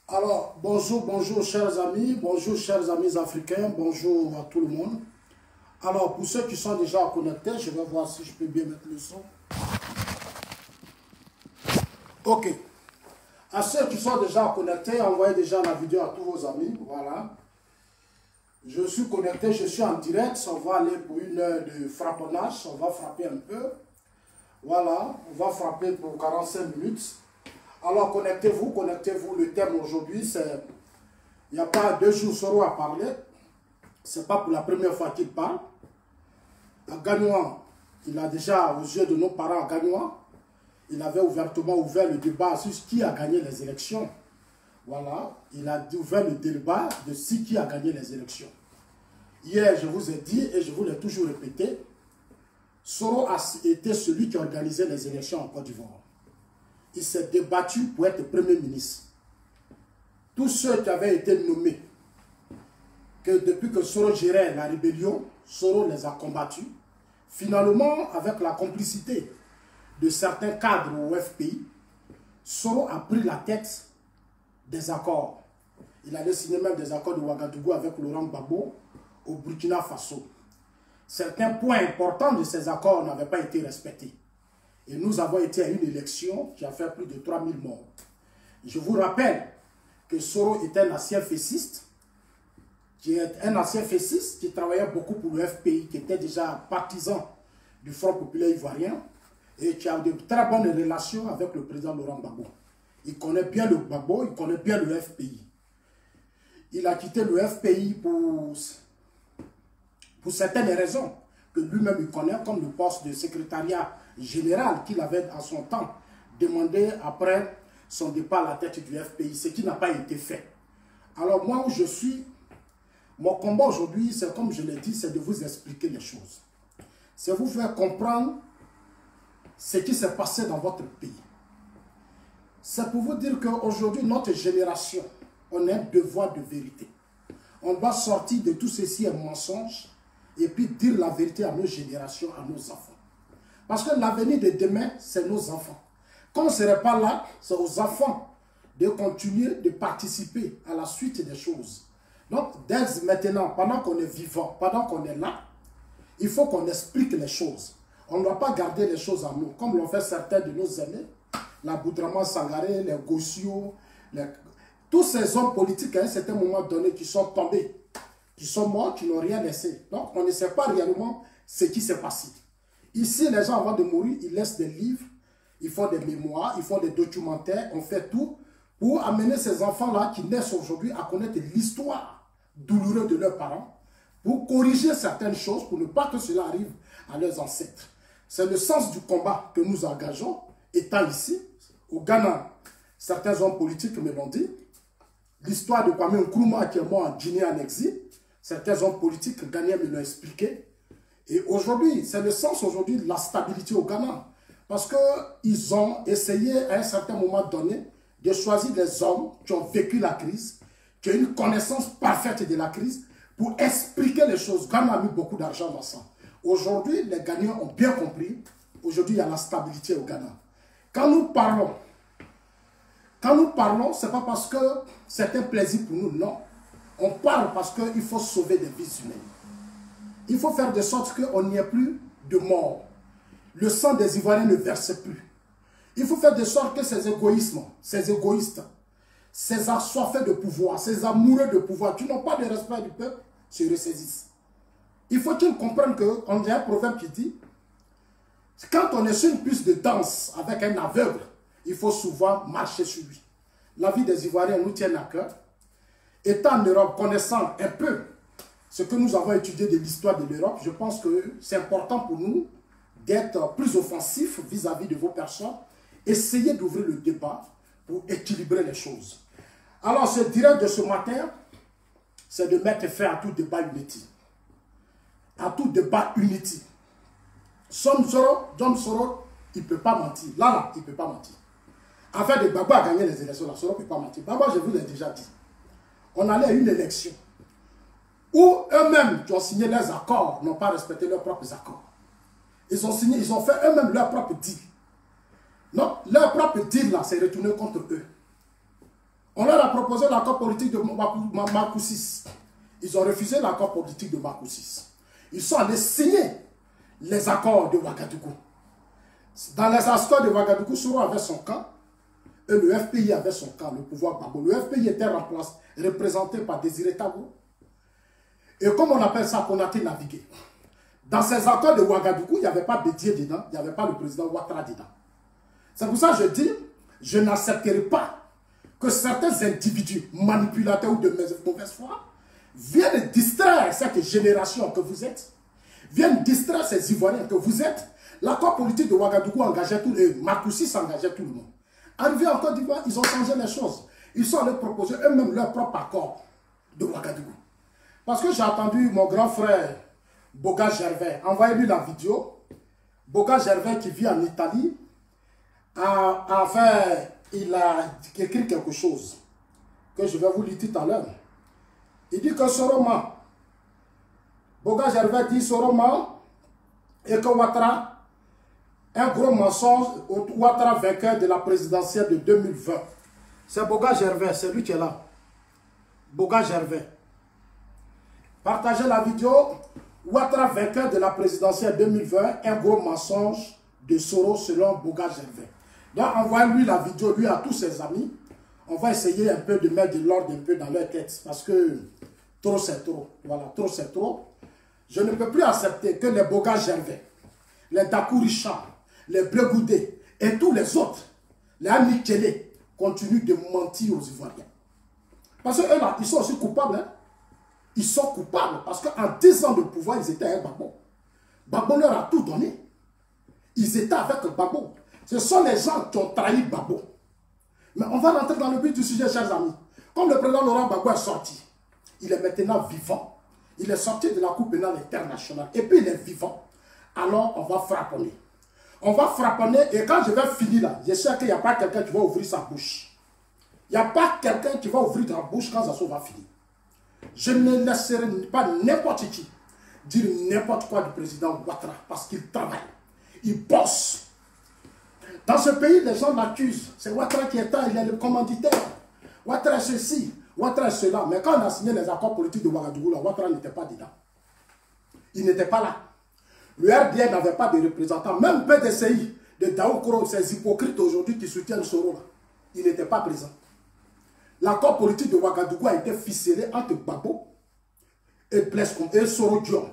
Alors, bonjour chers amis, bonjour chers amis africains, bonjour à tout le monde. Alors, pour ceux qui sont déjà connectés, je vais voir si je peux bien mettre le son. Ok. À ceux qui sont déjà connectés, envoyez déjà la vidéo à tous vos amis. Voilà. Je suis connecté, je suis en direct. On va aller pour une heure de frapponnage. On va frapper un peu. Voilà. On va frapper pour 45 minutes. Alors, connectez-vous. Le thème aujourd'hui, c'est... Il n'y a pas 2 jours Soro à parler. Ce n'est pas pour la première fois qu'il parle. À Gagnois, il a déjà, aux yeux de nos parents à Gagnois, il avait ouvertement ouvert le débat sur qui a gagné les élections. Voilà, il a ouvert le débat de qui a gagné les élections. Hier, je vous ai dit, et je vous l'ai toujours répété, Soro a été celui qui organisait les élections en Côte d'Ivoire. Il s'est débattu pour être Premier ministre. Tous ceux qui avaient été nommés, que depuis que Soro gérait la rébellion, Soro les a combattus. Finalement, avec la complicité de certains cadres au FPI, Soro a pris la tête des accords. Il allait signer même des accords de Ouagadougou avec Laurent Gbagbo au Burkina Faso. Certains points importants de ces accords n'avaient pas été respectés. Et nous avons été à une élection qui a fait plus de 3000 morts. Je vous rappelle que Soro était un ancien fessiste, qui travaillait beaucoup pour le FPI, qui était déjà partisan du Front populaire ivoirien et qui a de très bonnes relations avec le président Laurent Gbagbo. Il connaît bien le Gbagbo, il connaît bien le FPI. Il a quitté le FPI pour certaines raisons que lui-même il connaît, comme le poste de secrétariat général qu'il avait en son temps demandé après son départ à la tête du FPI, ce qui n'a pas été fait. Alors moi où je suis, mon combat aujourd'hui, c'est comme je l'ai dit, c'est de vous expliquer les choses. C'est vous faire comprendre ce qui s'est passé dans votre pays. C'est pour vous dire qu'aujourd'hui, notre génération, on a un devoir de vérité. On doit sortir de tout ceci un mensonge et puis dire la vérité à nos générations, à nos enfants. Parce que l'avenir de demain, c'est nos enfants. Quand on ne serait pas là, c'est aux enfants de continuer de participer à la suite des choses. Donc, dès maintenant, pendant qu'on est vivant, pendant qu'on est là, il faut qu'on explique les choses. On ne doit pas garder les choses en nous, comme l'ont fait certains de nos aînés, la Boudraman Sangaré, les Gossio, tous ces hommes politiques à un certain moment donné qui sont tombés, qui sont morts, qui n'ont rien laissé. Donc, on ne sait pas réellement ce qui s'est passé. Ici, les gens, avant de mourir, ils laissent des livres, ils font des mémoires, ils font des documentaires, on fait tout pour amener ces enfants-là qui naissent aujourd'hui à connaître l'histoire douloureuse de leurs parents, pour corriger certaines choses, pour ne pas que cela arrive à leurs ancêtres. C'est le sens du combat que nous engageons, étant ici, au Ghana. Certains hommes politiques me l'ont dit. L'histoire de Kwame Nkrumah qui est mort en Guinée en exil, certains hommes politiques ghanéens me l'ont expliqué. Et aujourd'hui, c'est le sens aujourd'hui de la stabilité au Ghana. Parce qu'ils ont essayé à un certain moment donné de choisir des hommes qui ont vécu la crise, qui ont une connaissance parfaite de la crise, pour expliquer les choses. Ghana a mis beaucoup d'argent dans ça. Aujourd'hui, les Ghanéens ont bien compris. Aujourd'hui, il y a la stabilité au Ghana. Quand nous parlons, ce n'est pas parce que c'est un plaisir pour nous, non. On parle parce qu'il faut sauver des vies humaines. Il faut faire de sorte qu'on n'y ait plus de morts. Le sang des Ivoiriens ne verse plus. Il faut faire de sorte que ces égoïsmes, ces égoïstes, ces assoiffés de pouvoir, ces amoureux de pouvoir, qui n'ont pas de respect du peuple, se ressaisissent. Il faut qu'ils comprennent qu'on a un proverbe qui dit, quand on est sur une piste de danse avec un aveugle, il faut souvent marcher sur lui. La vie des Ivoiriens nous tient à cœur. Étant en Europe, connaissant un peu ce que nous avons étudié de l'histoire de l'Europe, je pense que c'est important pour nous d'être plus offensifs vis-à-vis de vos personnes. Essayez d'ouvrir le débat pour équilibrer les choses. Alors, ce direct de ce matin, c'est de mettre fin à tout débat unity. À tout débat unity. John Soro, il ne peut pas mentir. Là, il ne peut pas mentir. En fait, de Gbagbo a gagné les élections, là, Soro ne peut pas mentir. Gbagbo, je vous l'ai déjà dit. On allait à une élection où eux-mêmes qui ont signé leurs accords n'ont pas respecté leurs propres accords. Ils ont fait eux-mêmes leur propre deal. Non, leur propre deal là, c'est retourné contre eux. On leur a proposé l'accord politique de Makoussis. Ils ont refusé l'accord politique de Makoussis. Ils sont allés signer les accords de Ouagadougou. Dans les accords de Ouagadougou, Soro avait son camp et le FPI avait son camp, le pouvoir Gbagbo. Le FPI était représenté par Désiré Tabo. Et comme on appelle ça, Konaté navigué. Dans ces accords de Ouagadougou, il n'y avait pas Bédié dedans, il n'y avait pas le président Ouattara dedans. C'est pour ça que je dis, je n'accepterai pas que certains individus manipulateurs ou de mauvaise foi viennent distraire cette génération que vous êtes, viennent distraire ces Ivoiriens que vous êtes. L'accord politique de Ouagadougou engageait tout le monde, Makoussis engageait tout le monde. Arrivé en Côte d'Ivoire, ils ont changé les choses. Ils sont allés proposer eux-mêmes leur propre accord de Ouagadougou. Parce que j'ai entendu mon grand frère Boga Gervais, envoyez-lui la vidéo. Boga Gervais qui vit en Italie, il a écrit quelque chose que je vais vous lire tout à l'heure. Il dit que Soroma, Boga Gervais dit Soroma et que Ouattara, un gros mensonge, Ouattara vainqueur de la présidentielle de 2020. C'est Boga Gervais, c'est lui qui est là. Boga Gervais. Partagez la vidéo. Ouattara vainqueur de la présidentielle 2020, un gros mensonge de Soro selon Boga Gervais. Donc envoyez-lui la vidéo, lui à tous ses amis. On va essayer un peu de mettre de l'ordre un peu dans leur tête. Parce que trop c'est trop. Voilà, trop c'est trop. Je ne peux plus accepter que les Boga Gervais, les Dakou Richard, les Blegoudé et tous les autres, les Amikele, continuent de mentir aux Ivoiriens. Parce qu'eux là, ils sont aussi coupables. Hein? Ils sont coupables parce qu'en 10 ans de pouvoir, ils étaient avec Gbagbo. Gbagbo leur a tout donné. Ils étaient avec Gbagbo. Ce sont les gens qui ont trahi Gbagbo. Mais on va rentrer dans le but du sujet, chers amis. Comme le président Laurent Gbagbo est sorti, il est maintenant vivant. Il est sorti de la Cour pénale internationale. Et puis il est vivant. Alors on va frapponner. On va frapponner et quand je vais finir là, je sais qu'il n'y a pas quelqu'un qui va ouvrir sa bouche. Il n'y a pas quelqu'un qui va ouvrir sa bouche quand Zasso va finir. Je ne laisserai pas n'importe qui dire n'importe quoi du président Ouattara parce qu'il travaille. Il bosse. Dans ce pays, les gens l'accusent. C'est Ouattara qui est là, il est le commanditaire. Ouattara est ceci, Ouattara est cela. Mais quand on a signé les accords politiques de Ouagadougou, Ouattara n'était pas dedans. Il n'était pas là. Le RDR n'avait pas de représentants. Même PDCI de Daoukoro, ces hypocrites aujourd'hui qui soutiennent Soro, là, il n'était pas présent. L'accord politique de Ouagadougou a été ficelé entre Gbagbo et Blaise Compaoré et Soro Diom.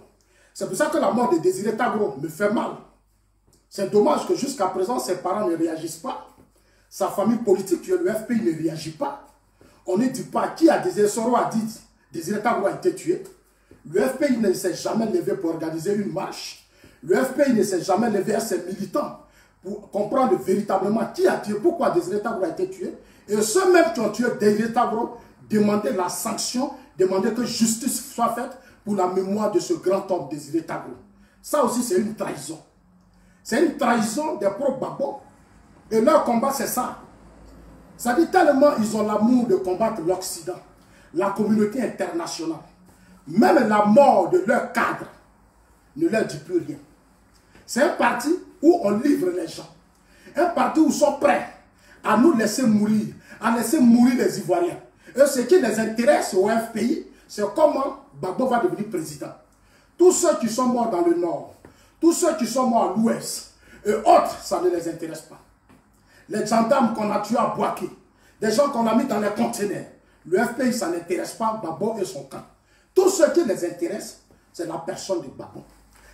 C'est pour ça que la mort de Désiré Tagro me fait mal. C'est dommage que jusqu'à présent, ses parents ne réagissent pas. Sa famille politique, le FPI, ne réagit pas. On ne dit pas qui a Désiré Soro a dit Désiré Tagro a été tué. Le FPI ne s'est jamais levé pour organiser une marche. Le FPI ne s'est jamais levé à ses militants pour comprendre véritablement qui a tué, pourquoi Désiré Tagro a été tué. Et ceux mêmes qui ont tué Désiré Tagro demandaient la sanction, demandaient que justice soit faite pour la mémoire de ce grand homme Désiré Tagro. Ça aussi, c'est une trahison. C'est une trahison des pro-Gbagbo. Et leur combat, c'est ça. Ça dit tellement ils ont l'amour de combattre l'Occident, la communauté internationale. Même la mort de leur cadre ne leur dit plus rien. C'est un parti où on livre les gens. Un parti où ils sont prêts à nous laisser mourir, à laisser mourir les Ivoiriens. Et ce qui les intéresse au FPI, c'est comment Gbagbo va devenir président. Tous ceux qui sont morts dans le nord, tous ceux qui sont morts à l'ouest et autres, ça ne les intéresse pas. Les gendarmes qu'on a tués à Boaké, des gens qu'on a mis dans les conteneurs, le FPI, ça n'intéresse pas Gbagbo et son camp. Tout ce qui les intéresse, c'est la personne de Gbagbo.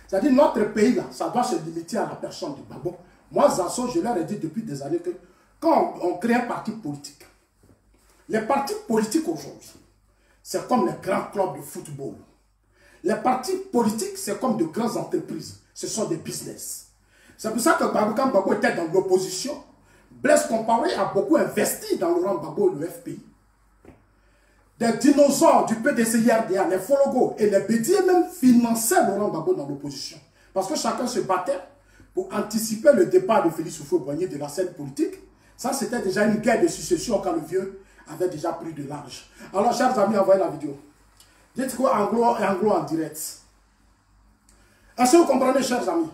C'est-à-dire notre pays, là, ça doit se limiter à la personne de Gbagbo. Moi, Zasso, je leur ai dit depuis des années que quand on crée un parti politique, les partis politiques aujourd'hui, c'est comme les grands clubs de football. Les partis politiques, c'est comme de grandes entreprises. Ce sont des business. C'est pour ça que quand Gbagbo était dans l'opposition, Blaise Compaoré a beaucoup investi dans Laurent Gbagbo et le FPI. Des dinosaures du PDCI-RDA, les Fologo et les Bédier même finançaient Laurent Gbagbo dans l'opposition. Parce que chacun se battait pour anticiper le départ de Félix Houphouët-Boigny de la scène politique. Ça, c'était déjà une guerre de succession quand le vieux avait déjà pris de l'âge. Alors, chers amis, envoyez la vidéo. Dites quoi anglo en direct. Est-ce que vous comprenez, chers amis?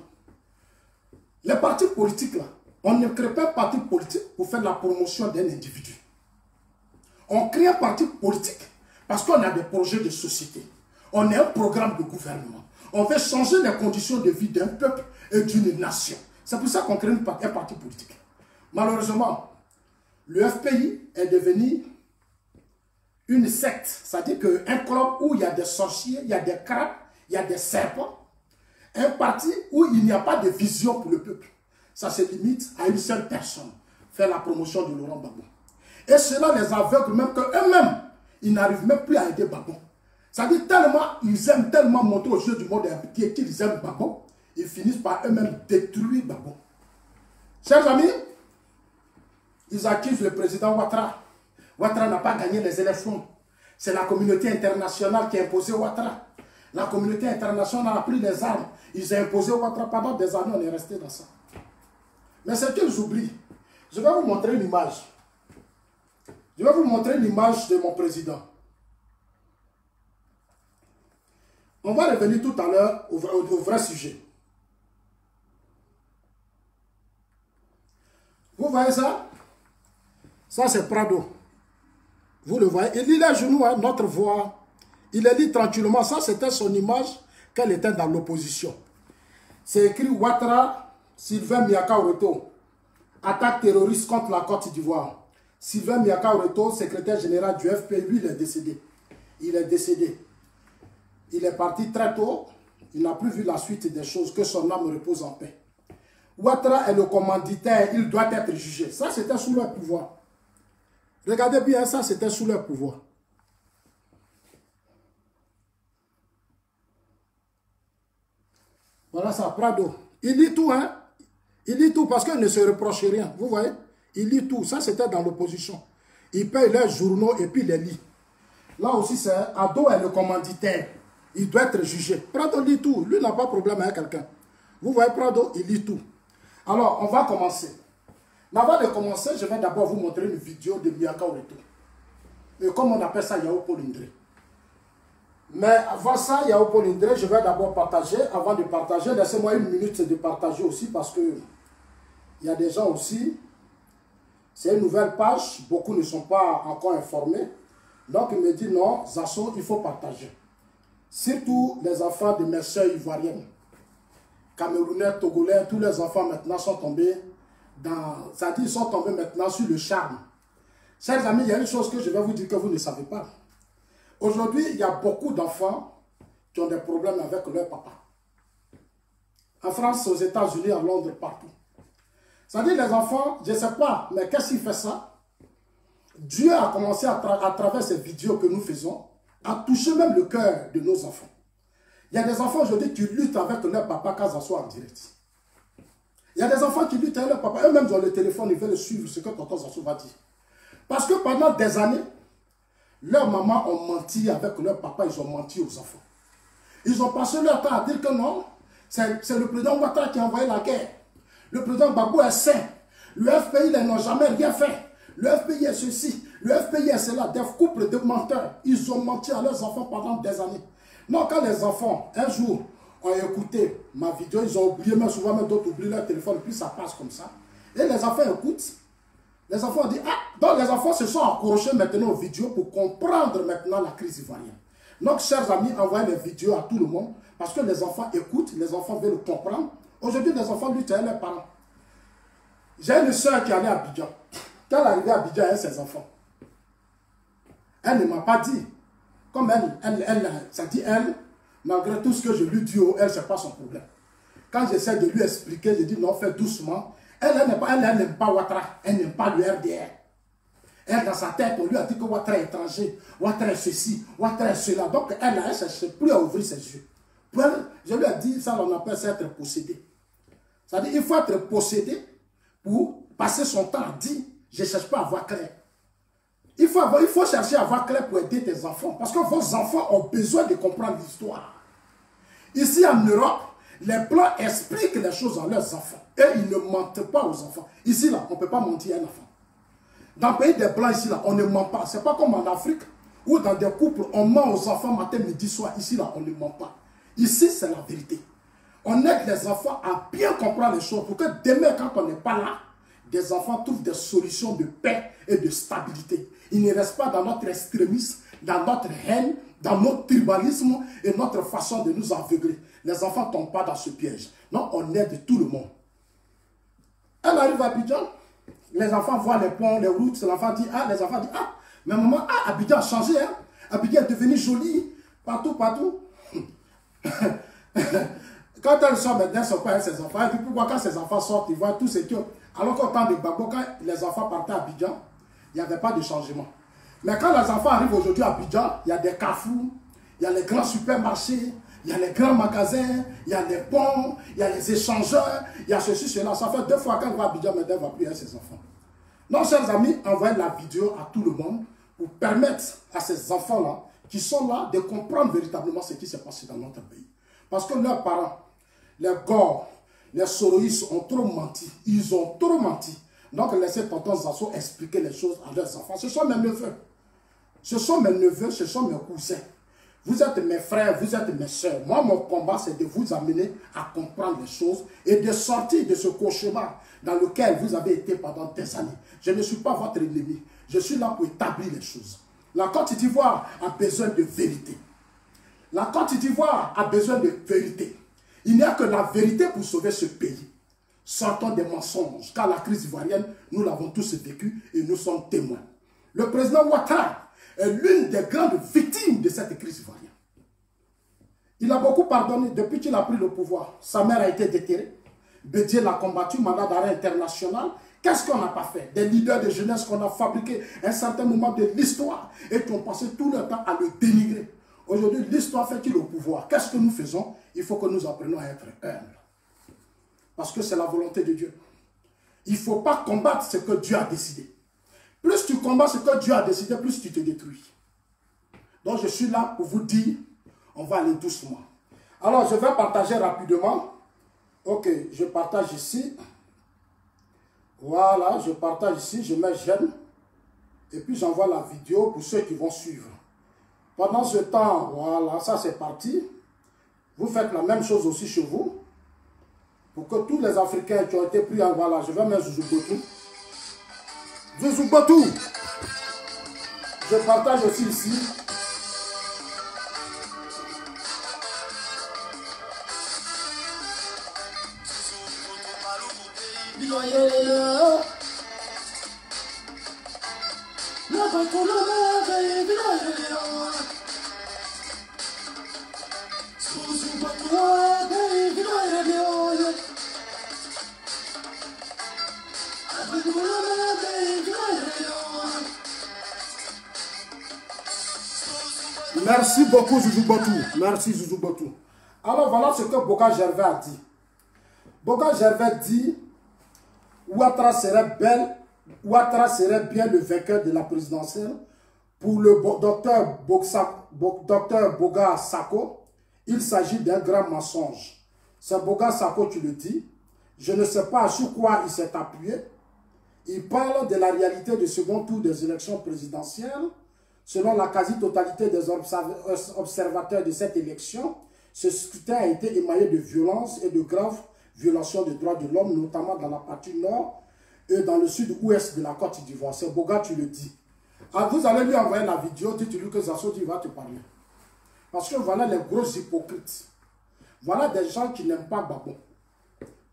Les partis politiques, là, on ne crée pas un parti politique pour faire la promotion d'un individu. On crée un parti politique parce qu'on a des projets de société. On a un programme de gouvernement. On veut changer les conditions de vie d'un peuple et d'une nation. C'est pour ça qu'on crée un parti politique. Malheureusement, le FPI est devenu une secte. C'est-à-dire qu'un club où il y a des sorciers, il y a des crabes, il y a des serpents. Un parti où il n'y a pas de vision pour le peuple. Ça se limite à une seule personne. Faire la promotion de Laurent Gbagbo. Et cela les aveugle même qu'eux-mêmes, ils n'arrivent même plus à aider Gbagbo. C'est-à-dire tellement, ils aiment tellement montrer aux yeux du monde qu'ils aiment Gbagbo, ils finissent par eux-mêmes détruire Gbagbo. Chers amis, ils accusent le président Ouattara. Ouattara n'a pas gagné les élections. C'est la communauté internationale qui a imposé Ouattara. La communauté internationale a pris les armes. Ils ont imposé Ouattara pendant des années, on est resté dans ça. Mais c'est qu'ils oublient. Je vais vous montrer une image. Je vais vous montrer l'image de mon président. On va revenir tout à l'heure au vrai sujet. Vous voyez ça? Ça, c'est Prado. Vous le voyez. Il lit les genoux, hein, notre voix. Il les lit tranquillement. Ça, c'était son image qu'elle était dans l'opposition. C'est écrit Ouattara, Sylvain Miaka-Oreto. Attaque terroriste contre la Côte d'Ivoire. Sylvain Miaka-Oreto, secrétaire général du FPI, lui, il est décédé. Il est décédé. Il est parti très tôt. Il n'a plus vu la suite des choses. Que son âme repose en paix. Ouattara est le commanditaire. Il doit être jugé. Ça, c'était sous leur pouvoir. Regardez bien, ça, c'était sous leur pouvoir. Voilà ça, Prado. Il lit tout, hein. Il lit tout parce qu'il ne se reproche rien. Vous voyez? Il lit tout. Ça, c'était dans l'opposition. Il paye leurs journaux et puis il les lit. Là aussi, c'est Ado est le commanditaire. Il doit être jugé. Prado lit tout. Lui n'a pas de problème avec quelqu'un. Vous voyez, Prado, il lit tout. Alors, on va commencer. Mais avant de commencer, je vais d'abord vous montrer une vidéo de Miaka-Oreto. Et comme on appelle ça, Yao Paul Indré. Mais avant ça, Yao Paul Indré, je vais d'abord partager. Avant de partager, laissez-moi une minute de partager aussi parce que il y a des gens aussi. C'est une nouvelle page. Beaucoup ne sont pas encore informés. Donc, il me dit non, Zasso, il faut partager. Surtout les enfants de mes soeurs ivoiriennes. Camerounais, Togolais, tous les enfants maintenant sont tombés dans... C'est-à-dire, ils sont tombés maintenant sur le charme. Chers amis, il y a une chose que je vais vous dire que vous ne savez pas. Aujourd'hui, il y a beaucoup d'enfants qui ont des problèmes avec leur papa. En France, aux États-Unis, à Londres, partout. C'est-à-dire, les enfants, je ne sais pas, mais qu'est-ce qui fait ça? Dieu a commencé à travers ces vidéos que nous faisons, à toucher même le cœur de nos enfants. Il y a des enfants aujourd'hui qui luttent avec leur papa quand ça soit en direct. Il y a des enfants qui luttent avec leur papa. Eux-mêmes ont le téléphone, ils veulent suivre ce que tonton Zasso va dire. Parce que pendant des années, leurs mamans ont menti avec leur papa, ils ont menti aux enfants. Ils ont passé leur temps à dire que non, c'est le président Ouattara qui a envoyé la guerre. Le président Gbagbo est saint. Le FPI, ils n'ont jamais rien fait. Le FPI est ceci, le FPI est cela. Des couples de menteurs, ils ont menti à leurs enfants pendant des années. Non, quand les enfants, un jour, ont écouté ma vidéo, ils ont oublié, mais souvent même d'autres oublient leur téléphone, puis ça passe comme ça. Et les enfants écoutent. Les enfants ont dit, ah, donc les enfants se sont accrochés maintenant aux vidéos pour comprendre maintenant la crise ivoirienne. Donc, chers amis, envoyez les vidéos à tout le monde, parce que les enfants écoutent, les enfants veulent comprendre. Aujourd'hui, les enfants luttent avec leurs parents. J'ai une soeur qui allait à Abidjan. Quand elle est arrivée à Abidjan avec ses enfants, elle ne m'a pas dit. Comme ça dit elle, malgré tout ce que je lui dis, elle, ce n'est pas son problème. Quand j'essaie de lui expliquer, je dis non, fais doucement. Elle n'aime pas Ouattara, elle n'aime pas le RDR. Elle, dans sa tête, on lui a dit que Ouattara est étranger, Ouattara est ceci, Ouattara est cela. Donc, elle ne cherche plus à ouvrir ses yeux. Pour elle, je lui ai dit, ça, on appelle ça être possédé. C'est-à-dire, il faut être possédé pour passer son temps à dire, je ne cherche pas à voir clair. Il faut chercher à voir clair pour aider tes enfants. Parce que vos enfants ont besoin de comprendre l'histoire. Ici en Europe, les Blancs expliquent les choses à leurs enfants. Et ils ne mentent pas aux enfants. Ici, là, on ne peut pas mentir à un enfant. Dans le pays des Blancs, ici, là, on ne ment pas. Ce n'est pas comme en Afrique, où dans des couples, on ment aux enfants matin, midi, soir. Ici, là, on ne ment pas. Ici, c'est la vérité. On aide les enfants à bien comprendre les choses pour que demain, quand on n'est pas là, des enfants trouvent des solutions de paix et de stabilité. Ils ne restent pas dans notre extrémisme, dans notre haine, dans notre tribalisme et notre façon de nous aveugler. Les enfants ne tombent pas dans ce piège. Non, on aide tout le monde. Elle arrive à Abidjan, les enfants voient les ponts, les routes, l'enfant dit ah, les enfants disent ah, mais maman, ah, Abidjan a changé, hein? Abidjan est devenu joli, partout, partout. Quand elles sont maintenant, elles sont pas avec ses enfants. Et puis pourquoi quand ses enfants sortent, ils voient tout ce que... Alors qu'au temps de Gbagbo, quand les enfants partaient à Abidjan, il n'y avait pas de changement. Mais quand les enfants arrivent aujourd'hui à Abidjan, il y a des carrefours, il y a les grands supermarchés, il y a les grands magasins, il y a les ponts, il y a les échangeurs, il y a ceci, cela. Ça fait 2 fois qu'elle va à Abidjan, mais elle ne va plus avec ses enfants. Donc, chers amis, envoyez la vidéo à tout le monde pour permettre à ces enfants-là, qui sont là, de comprendre véritablement ce qui s'est passé dans notre pays. Parce que leurs parents, les Gore, les Soroïs ont trop menti. Ils ont trop menti. Donc, laissez tonton Zasso expliquer les choses à leurs enfants. Ce sont mes neveux. Ce sont mes neveux, ce sont mes cousins. Vous êtes mes frères, vous êtes mes soeurs. Moi, mon combat, c'est de vous amener à comprendre les choses et de sortir de ce cauchemar dans lequel vous avez été pendant des années. Je ne suis pas votre ennemi. Je suis là pour établir les choses. La Côte d'Ivoire a besoin de vérité. La Côte d'Ivoire a besoin de vérité. Il n'y a que la vérité pour sauver ce pays. Sortons des mensonges, car la crise ivoirienne, nous l'avons tous vécue et nous sommes témoins. Le président Ouattara est l'une des grandes victimes de cette crise ivoirienne. Il a beaucoup pardonné depuis qu'il a pris le pouvoir. Sa mère a été déterrée. Bédié l'a combattu, mandat d'arrêt international. Qu'est-ce qu'on n'a pas fait? Des leaders de jeunesse qu'on a fabriqués à un certain moment de l'histoire et qui ont passé tout leur temps à le dénigrer. Aujourd'hui, l'histoire fait qu'il est au pouvoir. Qu'est-ce que nous faisons? Il faut que nous apprenions à être humbles. Parce que c'est la volonté de Dieu. Il ne faut pas combattre ce que Dieu a décidé. Plus tu combats ce que Dieu a décidé, plus tu te détruis. Donc je suis là pour vous dire, on va aller doucement. Alors je vais partager rapidement. Ok, je partage ici. Voilà, je partage ici, je mets j'aime. Et puis j'envoie la vidéo pour ceux qui vont suivre. Pendant ce temps, voilà, ça c'est parti. Vous faites la même chose aussi chez vous. Pour que tous les Africains qui ont été pris en... Voilà, je vais mettre Zouzoubotou. Zouzoubotou. Je partage aussi ici. Merci beaucoup Zouzoubotou. Merci Zouzoubotou. Alors voilà ce que Boka Gervais a dit. Boka Gervais dit Ouattara serait bien le vainqueur de la présidentielle. Pour le docteur Boga Sako, il s'agit d'un grand mensonge. C'est Boga Sako qui le dit. Je ne sais pas sur quoi il s'est appuyé. Il parle de la réalité du second tour des élections présidentielles. Selon la quasi-totalité des observateurs de cette élection, ce scrutin a été émaillé de violences et de graves violations des droits de l'homme, notamment dans la partie nord et dans le sud-ouest de la Côte d'Ivoire. C'est Boga, tu le dis. Alors vous allez lui envoyer la vidéo, dites-lui que Zasso va te parler. Parce que voilà les gros hypocrites. Voilà des gens qui n'aiment pas Gbagbo.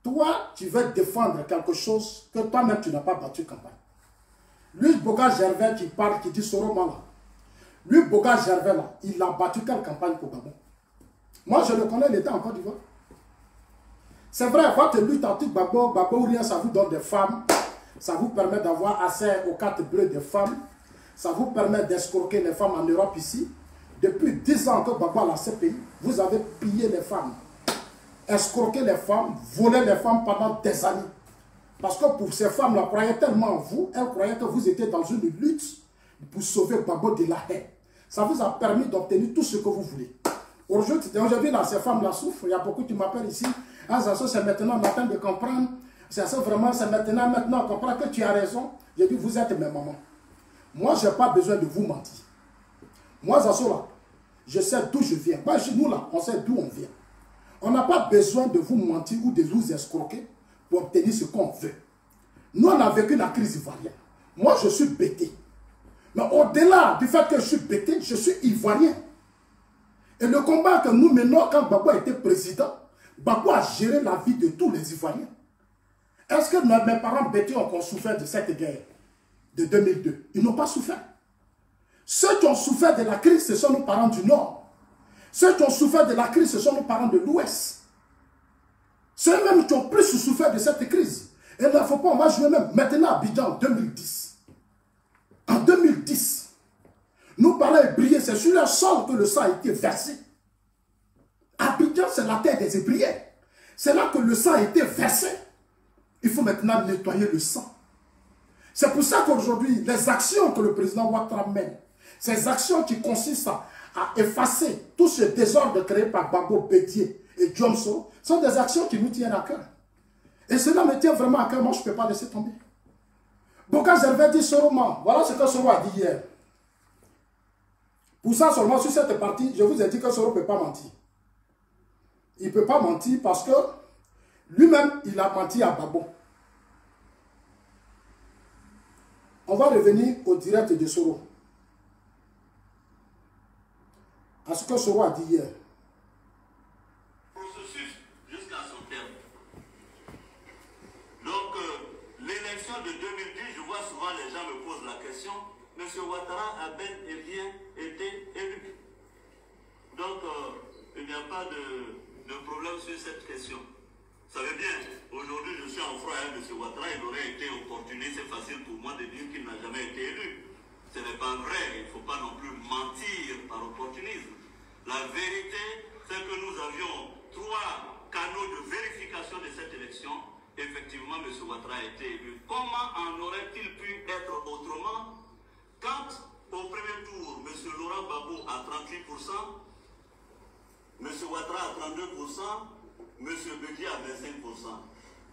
Toi, tu veux défendre quelque chose que toi-même tu n'as pas battu campagne. Lui, Boga Gervais qui parle, qui dit ce roman-là. Lui, Boga Gervais, là, il a battu quelle campagne pour Gbagbo? Moi, je le connais, il était en Côte d'Ivoire. C'est vrai, votre lutte anti-Gbagbo, Gbagbo ou rien, ça vous donne des femmes. Ça vous permet d'avoir accès aux cartes bleues des femmes. Ça vous permet d'escroquer les femmes en Europe ici. Depuis 10 ans que Gbagbo a ce pays, vous avez pillé les femmes, escroqué les femmes, volé les femmes pendant des années. Parce que pour ces femmes-là, croyaient tellement en vous, elles croyaient que vous étiez dans une lutte pour sauver Gbagbo de la haine. Ça vous a permis d'obtenir tout ce que vous voulez. Aujourd'hui, là, ces femmes-là souffrent. Il y a beaucoup qui m'appellent ici. Ah, Zasso, c'est maintenant la peine de comprendre. C'est vraiment, c'est maintenant comprendre que tu as raison. J'ai dit, vous êtes mes mamans. Moi, je n'ai pas besoin de vous mentir. Moi, Zasso, là, je sais d'où je viens. Moi, chez nous, là, on sait d'où on vient. On n'a pas besoin de vous mentir ou de vous escroquer pour obtenir ce qu'on veut. Nous, on a vécu la crise ivoirienne. Moi, je suis bêté. Mais au-delà du fait que je suis bêté, je suis ivoirien. Et le combat que nous menons quand Gbagbo était président, Gbagbo a géré la vie de tous les Ivoiriens. Est-ce que mes parents bêtés ont souffert de cette guerre de 2002? Ils n'ont pas souffert. Ceux qui ont souffert de la crise, ce sont nos parents du Nord. Ceux qui ont souffert de la crise, ce sont nos parents de l'Ouest. Ceux-mêmes qui ont plus souffert de cette crise. Et il ne faut pas, on va jouer même maintenant à Abidjan en 2010. En 2010, nos parents ébriés, c'est sur leur sol que le sang a été versé. Abidjan, c'est la terre des ébriers. C'est là que le sang a été versé. Il faut maintenant nettoyer le sang. C'est pour ça qu'aujourd'hui, les actions que le président Ouattara mène, ces actions qui consistent à effacer tout ce désordre créé par Gbagbo, Bédié et Diomso, sont des actions qui nous tiennent à cœur. Et cela me tient vraiment à cœur. Moi, je ne peux pas laisser tomber. Boka Gervais dit Soro, voilà ce que Soro a dit hier. Pour ça seulement, sur cette partie, je vous ai dit que Soro ne peut pas mentir. Il ne peut pas mentir parce que lui-même, il a menti à Gbagbo. On va revenir au direct de Soro. À ce que Soro a dit hier. Processus jusqu'à son terme. Donc, l'élection de 2010, je vois souvent les gens me posent la question, M. Ouattara a bel et bien été élu. Donc, il n'y a pas de problème sur cette question. Vous savez bien, aujourd'hui je suis en froid avec M. Ouattara, il aurait été opportuniste, c'est facile pour moi de dire qu'il n'a jamais été élu. Ce n'est pas vrai, il ne faut pas non plus mentir par opportunisme. La vérité, c'est que nous avions 3 canaux de vérification de cette élection. Effectivement, M. Ouattara a été élu. Comment en aurait-il pu être autrement quand, au premier tour, M. Laurent Gbagbo a 38%, M. Ouattara a 32%, M. Bédié a 25%.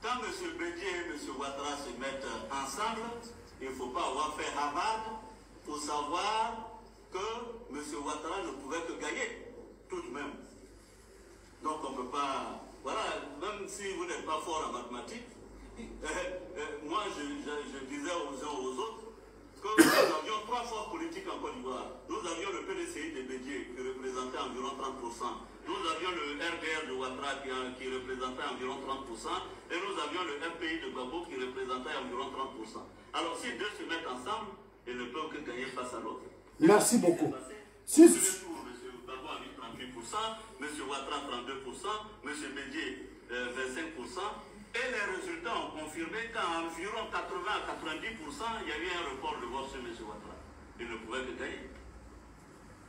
Quand M. Bédié et M. Ouattara se mettent ensemble, il ne faut pas avoir fait Harvard pour savoir que M. Ouattara ne pouvait que gagner, tout de même. Donc on ne peut pas... Voilà, même si vous n'êtes pas fort en mathématiques, moi je disais aux uns aux autres que nous avions 3 forces politiques en Côte d'Ivoire. Nous avions le PDCI de Bédié qui représentait environ 30%. Nous avions le RDR de Ouattara qui représentait environ 30%. Et nous avions le FPI de Gbagbo qui représentait environ 30%. Alors si deux se mettent ensemble, ils ne peuvent que gagner face à l'autre. Merci beaucoup. Si M. Gbagbo a mis 38%, M. Ouattara 32%, M. Bédié 25%. Et les résultats ont confirmé qu'à environ 80 à 90%, il y avait un report de vote sur M. Ouattara. Il ne pouvait que gagner.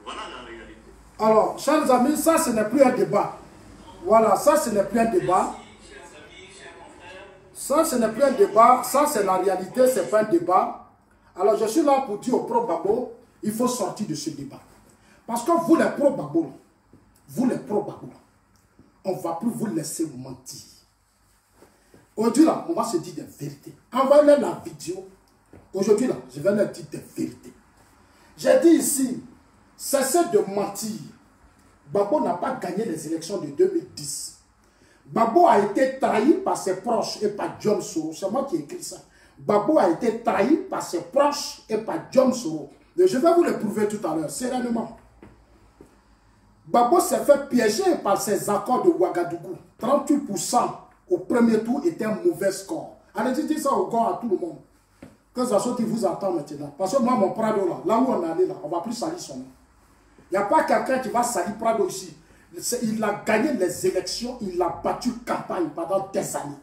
Voilà la réalité. Alors, chers amis, ça ce n'est plus un débat. Voilà, ça ce n'est plus un débat. Ça ce n'est plus un débat. Ça c'est la réalité, ce n'est pas un débat. Alors je suis là pour dire aux pro-Gbagbo, il faut sortir de ce débat. Parce que vous les pro-Gbagbo, on ne va plus vous laisser mentir. Aujourd'hui là, on va se dire des vérités. Envoyez-leur la vidéo. Aujourd'hui là, je vais leur dire des vérités. J'ai dit ici, cessez de mentir. Gbagbo n'a pas gagné les élections de 2010. Gbagbo a été trahi par ses proches et par Diomso. C'est moi qui ai écrit ça. Gbagbo a été trahi par ses proches et par Diomso. Je vais vous le prouver tout à l'heure, sereinement. Gbagbo s'est fait piéger par ses accords de Ouagadougou. 38% au premier tour était un mauvais score. Allez dire ça au corps à tout le monde. Que ça soit qui vous attend maintenant. Parce que moi, mon Prado, là où on est allé, là, on ne va plus salir son nom. Il n'y a pas quelqu'un qui va salir Prado ici. Il a gagné les élections, il a battu campagne pendant des années.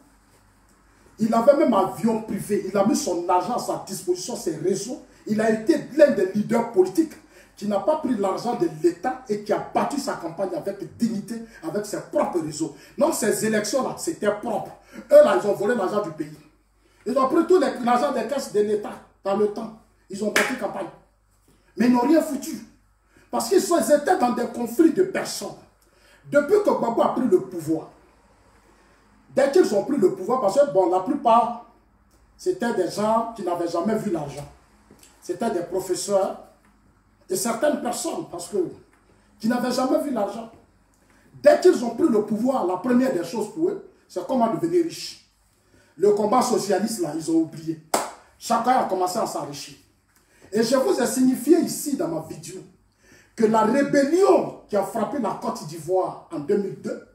Il avait même un avion privé, il a mis son argent à sa disposition, ses réseaux. Il a été l'un des leaders politiques qui n'a pas pris l'argent de l'État et qui a battu sa campagne avec dignité, avec ses propres réseaux. Donc ces élections-là, c'était propre. Eux, là, ils ont volé l'argent du pays. Ils ont pris tout l'argent des caisses de l'État dans le temps. Ils ont battu campagne. Mais ils n'ont rien foutu. Parce qu'ils étaient dans des conflits de personnes. Depuis que Gbagbo a pris le pouvoir, dès qu'ils ont pris le pouvoir, parce que bon, la plupart, c'était des gens qui n'avaient jamais vu l'argent. C'était des professeurs et certaines personnes, parce que qui n'avaient jamais vu l'argent. Dès qu'ils ont pris le pouvoir, la première des choses pour eux, c'est comment devenir riche. le combat socialiste, là, ils ont oublié. Chacun a commencé à s'enrichir. Et je vous ai signifié ici dans ma vidéo que la rébellion qui a frappé la Côte d'Ivoire en 2002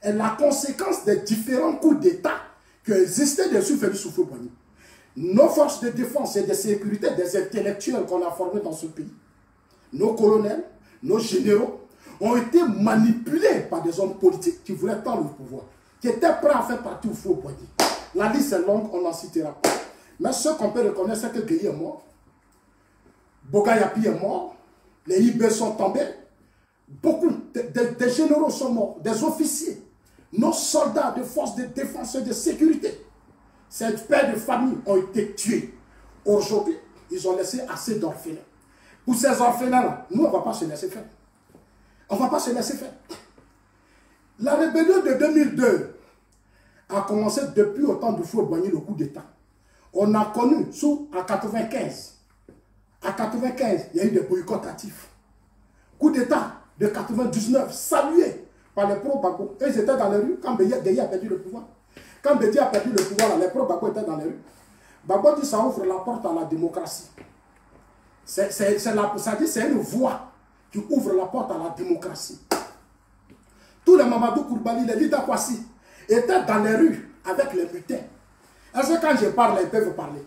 est la conséquence des différents coups d'État qui ont existé dessus Félix Houphouët-Boigny. Nos forces de défense et de sécurité, des intellectuels qu'on a formés dans ce pays, nos colonels, nos généraux, ont été manipulés par des hommes politiques qui voulaient prendre le pouvoir, qui étaient prêts à faire partie Houphouët-Boigny. La liste est longue, on n'en citera pas. Mais ce qu'on peut reconnaître, c'est que Gueye est mort, Boga Yapi est mort, les IB sont tombés, beaucoup des généraux sont morts, des officiers, nos soldats de forces de défense et de sécurité, ces pères de famille ont été tués. Aujourd'hui, ils ont laissé assez d'orphelins. Pour ces orphelins-là, nous, on ne va pas se laisser faire. On ne va pas se laisser faire. La rébellion de 2002 a commencé depuis au temps de Houphouët-Boigny, le coup d'État. On a connu, en 95, à 95, il y a eu des boycotts actifs. Coup d'État de 99, salué par les pro-Gbagbo. Ils étaient dans les rues quand Gueye a perdu le pouvoir. Quand Bédi a perdu le pouvoir, les pro-Gbagbo étaient dans les rues. Gbagbo dit ça ouvre la porte à la démocratie. C'est une voie qui ouvre la porte à la démocratie. Tous les Mamadou Koulibaly, les Lida Kwasi, étaient dans les rues avec les mutins. Est-ce que quand je parle, ils peuvent parler?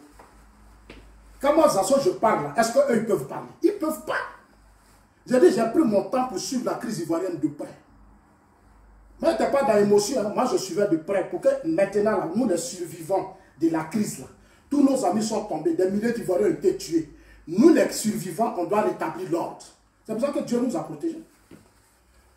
Quand moi, Zasso, je parle, est-ce qu'eux, ils peuvent parler? Ils ne peuvent pas. J'ai dit, j'ai pris mon temps pour suivre la crise ivoirienne de près. Moi, je n'étais pas dans l'émotion, hein. Moi, je suivais de près pour que maintenant, là, nous, les survivants de la crise, là, tous nos amis sont tombés, des milliers d'Ivoiriens ont été tués. Nous, les survivants, on doit rétablir l'ordre. C'est pour ça que Dieu nous a protégés.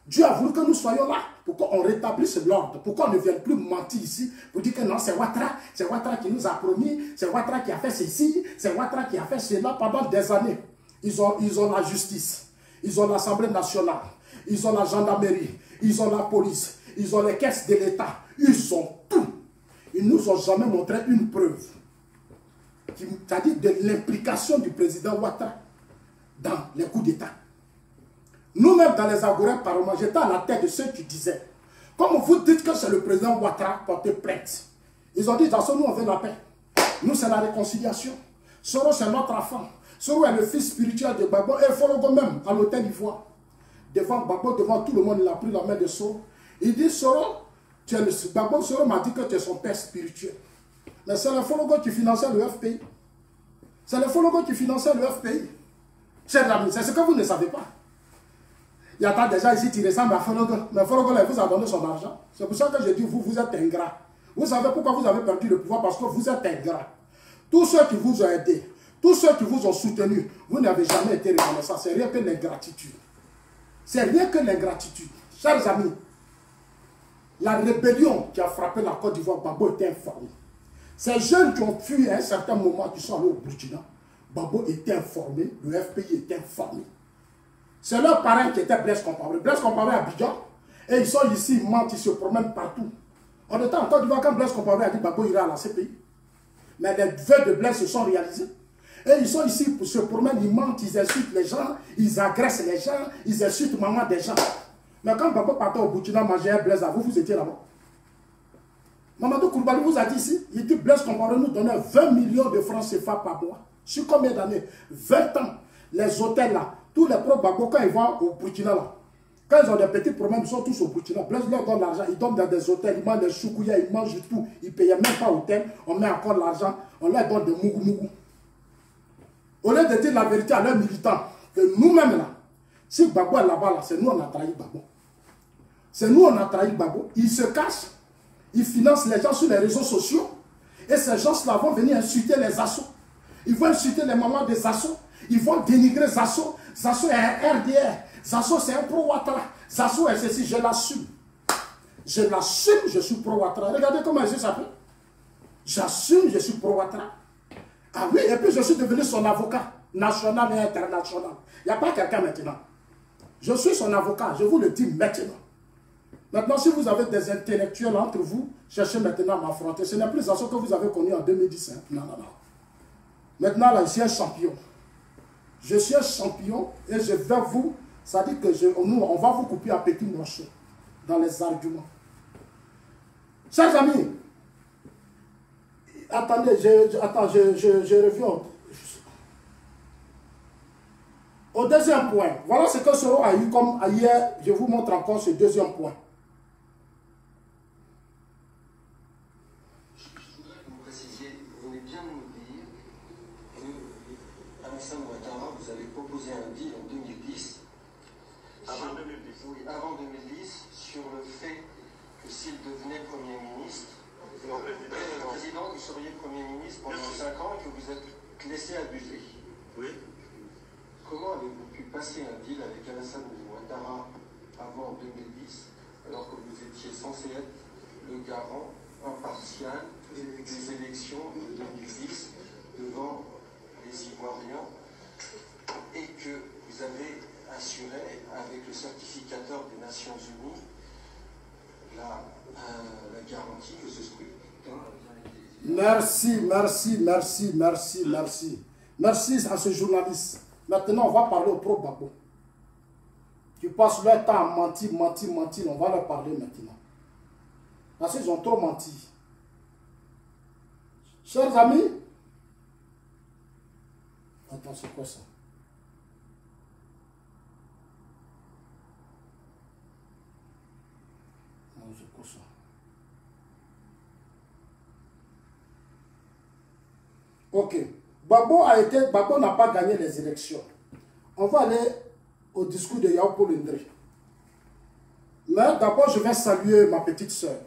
Dieu a voulu que nous soyons là, pour qu'on rétablisse l'ordre, pour qu'on ne vienne plus mentir ici, pour dire que non, c'est Ouattara qui nous a promis, c'est Ouattara qui a fait ceci, c'est Ouattara qui a fait cela pendant des années. Ils ont la justice, ils ont l'Assemblée nationale, ils ont la gendarmerie, ils ont la police, ils ont les caisses de l'État, ils ont tout. Ils ne nous ont jamais montré une preuve, c'est-à-dire de l'implication du président Ouattara dans les coups d'État. Nous-mêmes, dans les agora parlements, j'étais à la tête de ceux qui disaient, comme vous dites que c'est le président Ouattara porté plainte, ils ont dit, dans ce nous, on veut la paix. Nous, c'est la réconciliation. Soro, c'est notre enfant. Soro est le fils spirituel de Gbagbo. Et Forogo même, à l'hôtel d'Ivoire. Devant Gbagbo, devant tout le monde, il a pris la main de Soro. Il dit, Soro, Gbagbo, Soro m'a dit que tu es son père spirituel. Mais c'est le Forogo qui finançait le FPI. C'est le Forogo qui finançait le FPI. Chers amis, c'est ce que vous ne savez pas. Il y a des gens ici qui ressemblent à Forogo. Mais Forogo, il vous a donné son argent. C'est pour ça que je dis, vous êtes ingrats. Vous savez pourquoi vous avez perdu le pouvoir? Parce que vous êtes ingrats. Tous ceux qui vous ont aidé, tous ceux qui vous ont soutenu, vous n'avez jamais été reconnaissant. C'est rien que l'ingratitude. C'est rien que l'ingratitude. Chers amis, la rébellion qui a frappé la Côte d'Ivoire, Gbagbo était informé. Ces jeunes qui ont fui à un certain moment, qui sont allés au Burkina, Gbagbo était informé, le FPI était informé. C'est leur parrain qui était Blaise Compaoré. Blaise Compaoré à Abidjan, et ils sont ici, ils mentent, ils se promènent partout. On était en Côte d'Ivoire quand Blaise Compaoré a dit Gbagbo ira à la CPI. Mais les vœux de Blaise se sont réalisés. Et ils sont ici pour se promener, ils mentent, ils insultent les gens, ils agressent les gens, ils insultent maman des gens. Mais quand Gbagbo partait au Burkina manger un Blaise à vous, vous étiez là-bas. Mamadou Koulibaly vous a dit ici, il dit Blaise Compaoré nous donnait 20 millions de francs CFA par mois. Sur combien d'années? 20 ans. Les hôtels là, tous les pro-Gbagbo, quand ils vont au Burkina là, quand ils ont des petits problèmes, ils sont tous au Burkina. Blaise leur donne l'argent, ils dorment dans des hôtels, ils mangent des choukouya, ils mangent tout. Ils ne payaient même pas hôtel, on met encore l'argent, on leur donne des mougou-mougou. Au lieu de dire la vérité à leurs militants, que nous-mêmes là, si Gbagbo est là-bas, là, c'est nous on a trahi Gbagbo. C'est nous on a trahi Gbagbo. Ils se cachent, ils financent les gens sur les réseaux sociaux, et ces gens-là vont venir insulter les assos. Ils vont insulter les mamans des assos, ils vont dénigrer Zasso. Zasso est un RDR. Zasso, c'est un pro-Ouattara. Zasso est ceci, je l'assume. Je l'assume, je suis pro-Ouattara. Regardez comment je s'appelle. J'assume, je suis pro-Ouattara. Ah oui, et puis je suis devenu son avocat, national et international. Il n'y a pas quelqu'un maintenant. Je suis son avocat, je vous le dis maintenant. Maintenant, si vous avez des intellectuels entre vous, cherchez maintenant à m'affronter. Ce n'est plus Zasso que vous avez connu en 2010. Hein. Non, non, non. Maintenant, là, je suis un champion. Je suis un champion et je vais vous, ça dit que nous, on va vous couper à petits morceaux dans les arguments. Chers amis, Attendez, je reviens. Au deuxième point, voilà ce que Soro a eu comme hier. Je vous montre encore ce deuxième point. Je voudrais que vous précisiez, vous venez bien de nous dire que Alassane Ouattara, vous avez proposé un deal en 2010. Avant 2010. Oui, avant 2010, sur le fait que s'il devenait Premier ministre, président, vous seriez Premier ministre pendant 5 ans et que vous êtes laissé abuser. Oui. Comment avez-vous pu passer un deal avec Alassane Ouattara avant 2010, alors que vous étiez censé être le garant impartial des élections de 2010 devant les Ivoiriens et que vous avez assuré avec le certificateur des Nations Unies la garantie que ce scrutin... Merci à ce journaliste. Maintenant, on va parler au pro-Gbagbo. Qui passent leur temps à mentir. On va leur parler maintenant. Parce qu'ils ont trop menti. Chers amis, attends, c'est quoi ça? Non, c'est quoi ça? Ok. Gbagbo n'a pas gagné les élections. On va aller au discours de Yao Paul Ndri. Mais d'abord, je vais saluer ma petite soeur,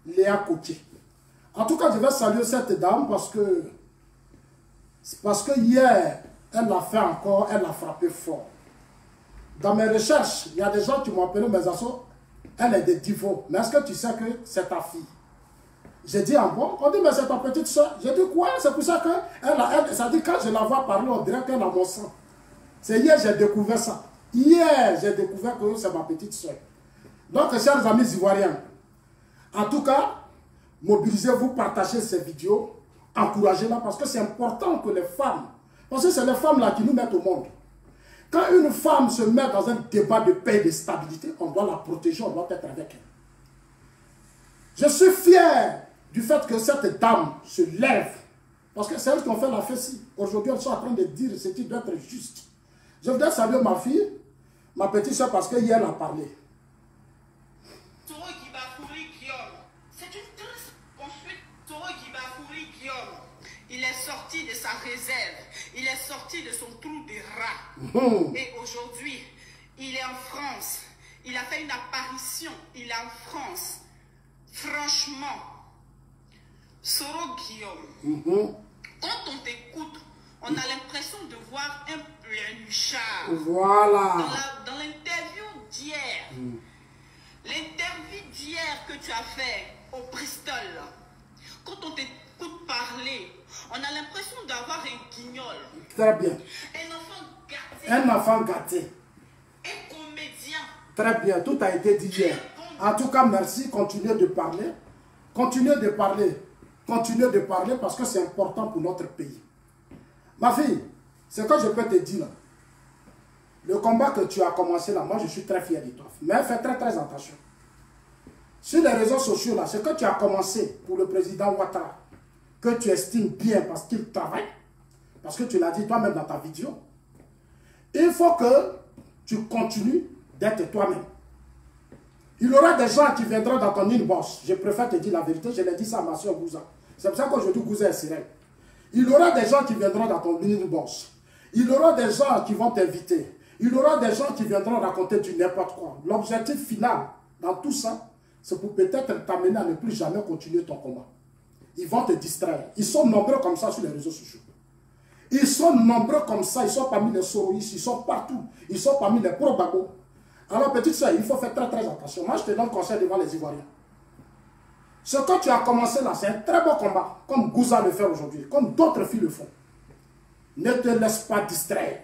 Léa Koutié. En tout cas, je vais saluer cette dame parce que hier, elle l'a fait encore, elle l'a frappé fort. Dans mes recherches, il y a des gens qui m'ont appelé, mais elle est de Divo. Mais est-ce que tu sais que c'est ta fille? J'ai dit, en bon, on dit, mais c'est ta petite soeur. J'ai dit, quoi? C'est pour ça que ça dit, quand je la vois parler, on dirait qu'elle a mon sang. C'est hier que j'ai découvert ça. Hier, j'ai découvert que c'est ma petite soeur. Donc, chers amis ivoiriens, en tout cas, mobilisez-vous, partagez ces vidéos, encouragez-la, parce que c'est important que les femmes, parce que c'est les femmes là qui nous mettent au monde. Quand une femme se met dans un débat de paix et de stabilité, on doit la protéger, on doit être avec elle. Je suis fier du fait que cette dame se lève, parce que c'est elle qui ont fait la fessie. Aujourd'hui, elles sont en train de dire ce qui doit être juste. Je voudrais saluer ma fille, ma petite soeur, parce qu'hier elle a parlé. C'est une triste consulte. Soro Guibafouri Guillaume, il est sorti de sa réserve, il est sorti de son trou de rat. Et aujourd'hui, il est en France. Il a fait une apparition, il est en France. Franchement, Soro Guillaume, quand on t'écoute, on a l'impression de voir un plenuchard. Voilà. Dans l'interview d'hier, l'interview d'hier que tu as fait au Bristol, quand on t'écoute parler, on a l'impression d'avoir un guignol. Très bien. Un enfant gâté. Un enfant gâté. Un comédien. Très bien, tout a été dit hier. En tout cas, merci, continuez de parler. Continuez de parler. Continuez de parler parce que c'est important pour notre pays. Ma fille, ce que je peux te dire là, le combat que tu as commencé là, moi je suis très fier de toi. Mais fais très attention. Sur les réseaux sociaux là, ce que tu as commencé pour le président Ouattara, que tu estimes bien parce qu'il travaille, parce que tu l'as dit toi-même dans ta vidéo, il faut que tu continues d'être toi-même. Il y aura des gens qui viendront dans ton inbox. Je préfère te dire la vérité, je l'ai dit ça à ma soeur Gouza. C'est pour ça qu'aujourd'hui Gouza est sirène. Il y aura des gens qui viendront dans ton inbox. Il y aura des gens qui vont t'inviter. Il y aura des gens qui viendront raconter du n'importe quoi. L'objectif final dans tout ça, c'est pour peut-être t'amener à ne plus jamais continuer ton combat. Ils vont te distraire. Ils sont nombreux comme ça sur les réseaux sociaux. Ils sont nombreux comme ça. Ils sont parmi les soroïstes. Ils sont partout. Ils sont parmi les pro-Gbagbo. Alors, petite soeur, il faut faire très attention. Moi, je te donne conseil devant les Ivoiriens. Ce que tu as commencé là, c'est un très beau combat, comme Gouza le fait aujourd'hui, comme d'autres filles le font. Ne te laisse pas distraire.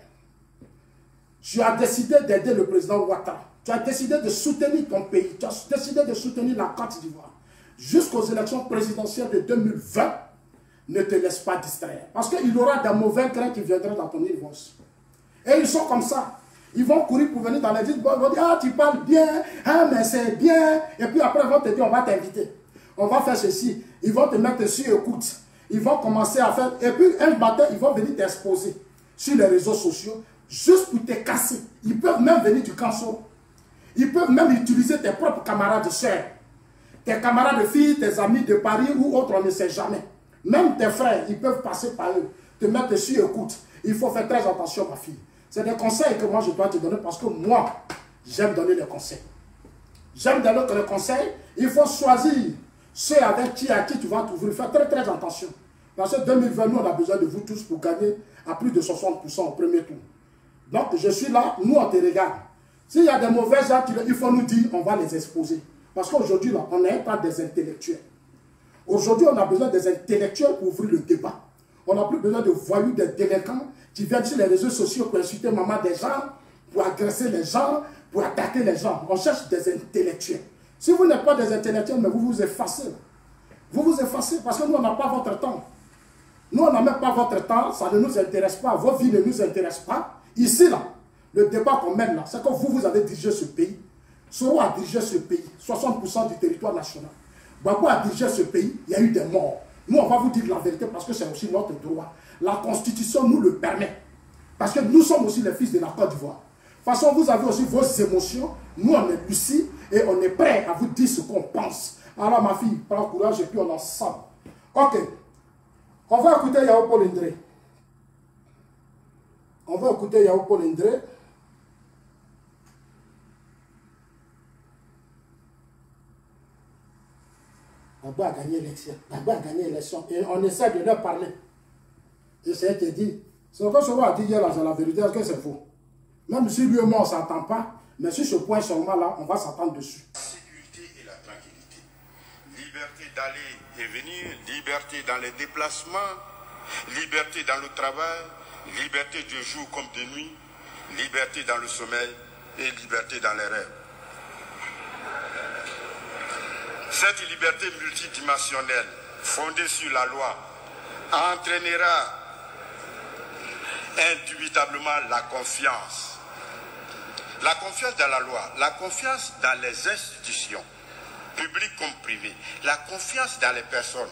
Tu as décidé d'aider le président Ouattara. Tu as décidé de soutenir ton pays. Tu as décidé de soutenir la Côte d'Ivoire. Jusqu'aux élections présidentielles de 2020, ne te laisse pas distraire. Parce qu'il y aura des mauvais grains qui viendront dans ton inbox. Et ils sont comme ça. Ils vont courir pour venir dans les villes, ils vont dire, ah, tu parles bien, ah, mais c'est bien. Et puis après, ils vont te dire, on va t'inviter. on va faire ceci. Ils vont te mettre sur écoute. Ils vont commencer à faire... Et puis, un matin, ils vont venir t'exposer sur les réseaux sociaux, juste pour te casser. Ils peuvent même venir du cancer. Ils peuvent même utiliser tes propres camarades de sœurs. Tes camarades de filles, tes amis de Paris ou autres, on ne sait jamais. Même tes frères, ils peuvent passer par eux, te mettre sur écoute. Il faut faire très attention, ma fille. C'est des conseils que moi, je dois te donner parce que moi, j'aime donner des conseils. J'aime donner les conseils. Il faut choisir ceux avec à qui tu vas t'ouvrir. Faire très très attention. Parce que 2020, nous, on a besoin de vous tous pour gagner à plus de 60% au premier tour. Donc, je suis là, nous, on te regarde. S'il y a des mauvais gens, il faut nous dire, on va les exposer. Parce qu'aujourd'hui, là, on n'est pas des intellectuels. Aujourd'hui, on a besoin des intellectuels pour ouvrir le débat. On n'a plus besoin de voyous, des délinquants qui viennent sur les réseaux sociaux pour insulter maman des gens, pour agresser les gens, pour attaquer les gens. On cherche des intellectuels. Si vous n'êtes pas des intellectuels, mais vous vous effacez. Vous vous effacez parce que nous, on n'a pas votre temps. Nous, on n'a même pas votre temps, ça ne nous intéresse pas, vos vies ne nous intéressent pas. Ici, là, le débat qu'on mène là, c'est que vous avez dirigé ce pays. Soro a dirigé ce pays, 60% du territoire national. Gbagbo a dirigé ce pays, il y a eu des morts. Nous, on va vous dire la vérité parce que c'est aussi notre droit. La Constitution nous le permet. Parce que nous sommes aussi les fils de la Côte d'Ivoire. De toute façon, vous avez aussi vos émotions. Nous, on est lucide et on est prêt à vous dire ce qu'on pense. Alors, ma fille, prends courage et puis on ensemble. Ok. On va écouter Yao Paul Indré. On va écouter Yao Paul Indré. Gbagbo a gagné l'élection. Gbagbo a gagné l'élection. Et on essaie de leur parler. J'essaie de te dire. Ce que Soro a dit hier, c'est la vérité. Est-ce que c'est faux? Même si lui et moi, on ne s'entend pas. Mais sur ce point seulement là, on va s'entendre dessus. La sécurité et la tranquillité. Liberté d'aller et venir. Liberté dans les déplacements. Liberté dans le travail. Liberté de jour comme de nuit. Liberté dans le sommeil. Et liberté dans les rêves. Cette liberté multidimensionnelle, fondée sur la loi, entraînera indubitablement la confiance. La confiance dans la loi, la confiance dans les institutions, publiques comme privées, la confiance dans les personnes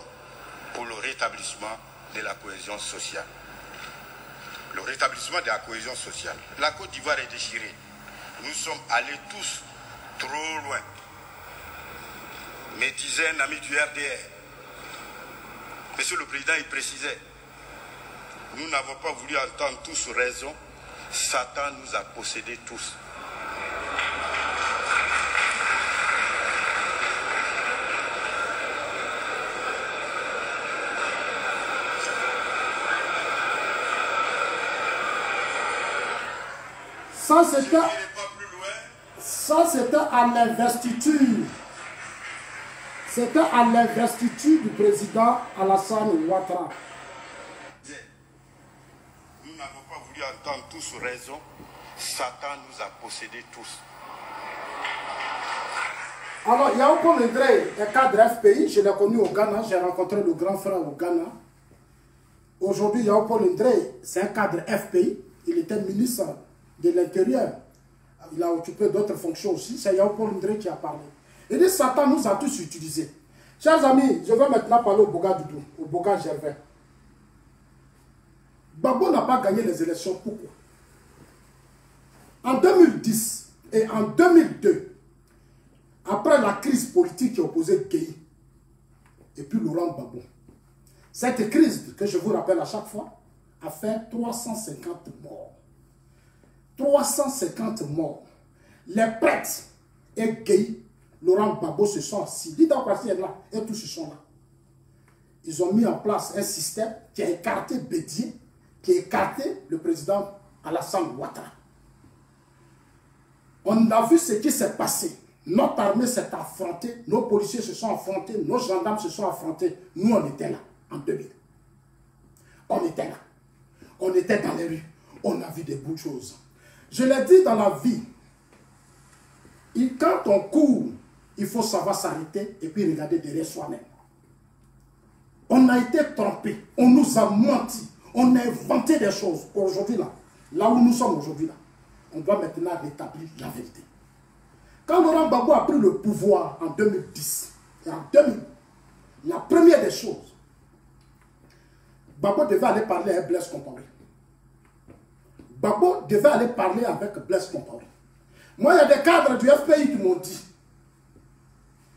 pour le rétablissement de la cohésion sociale. Le rétablissement de la cohésion sociale. La Côte d'Ivoire est déchirée. Nous sommes allés tous trop loin. Mais disait un ami du RDR, Monsieur le Président, il précisait, nous n'avons pas voulu entendre tous raison, Satan nous a possédés tous. Ça c'était à l'investiture. C'était à l'investiture du président Alassane Ouattara. Nous n'avons pas voulu entendre tous raison. Satan nous a possédés tous. Alors, Yao Paul Indré est cadre FPI. Je l'ai connu au Ghana. J'ai rencontré le grand frère au Ghana. Aujourd'hui, Yao Paul Indré, c'est un cadre FPI. Il était ministre de l'Intérieur. Il a occupé d'autres fonctions aussi. C'est Yao Paul Indré qui a parlé. Il dit, Satan nous a tous utilisés. Chers amis, je vais maintenant parler au Boga Doudou, au Boga Gervais. Gbagbo n'a pas gagné les élections. Pourquoi? En 2010 et en 2002, après la crise politique qui opposait Gueye et puis Laurent Gbagbo, cette crise, que je vous rappelle à chaque fois, a fait 350 morts. 350 morts. Les prêtres et Gueye, Laurent Gbagbo se sont assis. L'État est là et tous se sont là. Ils ont mis en place un système qui a écarté Bédié, qui a écarté le président Alassane Ouattara. On a vu ce qui s'est passé. Notre armée s'est affrontée, nos policiers se sont affrontés, nos gendarmes se sont affrontés. Nous, on était là en 2000. On était là. On était dans les rues. On a vu des bouts de choses. Je l'ai dit dans la vie. Et quand on court, il faut savoir s'arrêter et puis regarder derrière soi-même. On a été trompé, on nous a menti, on a inventé des choses. Aujourd'hui, là où nous sommes aujourd'hui, on doit maintenant rétablir la vérité. Quand Laurent Gbagbo a pris le pouvoir en 2010 et en 2000, la première des choses, Gbagbo devait aller parler avec Blaise Compaoré. Gbagbo devait aller parler avec Blaise Compaoré. Moi, il y a des cadres du FPI qui m'ont dit,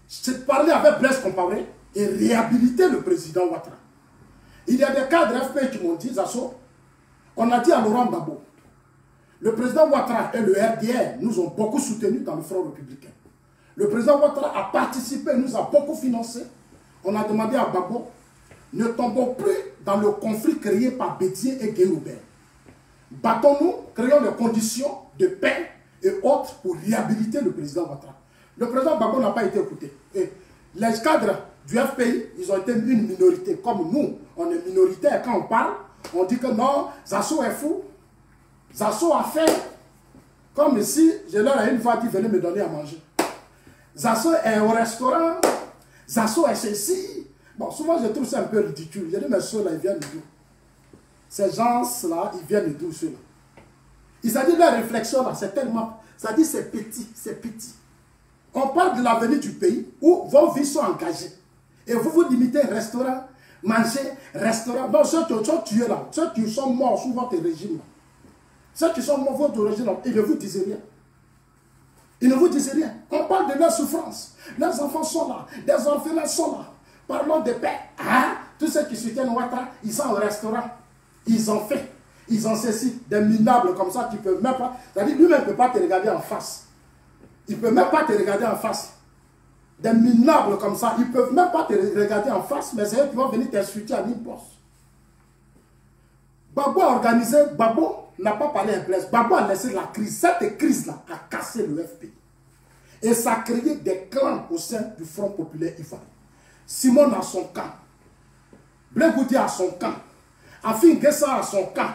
c'est de parler avec Blaise Compaoré et réhabiliter le président Ouattara. Il y a des cadres FPI qui m'ont dit, Zasso, on a dit à Laurent Gbagbo, le président Ouattara et le RDR nous ont beaucoup soutenus dans le front républicain. Le président Ouattara a participé, nous a beaucoup financé. On a demandé à Gbagbo, ne tombons plus dans le conflit créé par Bédier et Guéroubert. Battons-nous, créons les conditions de paix et autres pour réhabiliter le président Ouattara. Le président Gbagbo n'a pas été écouté. Et les cadres du FPI, ils ont été une minorité. Comme nous, on est minoritaire. Quand on parle, on dit que non, Zasso est fou. Zasso a fait. Comme ici, je leur ai une fois dit, venez me donner à manger. Zasso est au restaurant. Zasso est ceci. Bon, souvent, je trouve ça un peu ridicule. Je dis, mais ceux-là, ils viennent d'où? Ces gens-là, ils viennent d'où, ceux-là? Ils ont dit, leur réflexion, là, c'est tellement... Ça dit, c'est petit, c'est petit. On parle de l'avenir du pays où vos vies sont engagées. Et vous vous limitez restaurant, manger, restaurant. Donc, ceux qui sont tués là, ceux qui sont morts sous votre régime, ceux qui sont morts sous votre régime, ils ne vous disent rien. Ils ne vous disent rien. On parle de leur souffrance. Leurs enfants sont là. Des orphelins sont là. Parlons de paix. Hein? Tous ceux qui soutiennent Ouattara, ils sont au restaurant. Ils ont fait. Ils ont ceci. Des minables comme ça qui ne peuvent même pas. C'est-à-dire lui-même ne peut pas te regarder en face. Il ne peut même pas te regarder en face. Des minables comme ça, ils ne peuvent même pas te regarder en face, mais c'est eux qui vont venir t'insulter à l'imposte. Gbagbo a organisé, Gbagbo n'a pas parlé à Blaise. Gbagbo a laissé la crise. Cette crise-là a cassé le FPI. Et ça a créé des clans au sein du Front populaire ivoirien. Simon a son camp. Blé Goudi a son camp. Afin Guessa a son camp.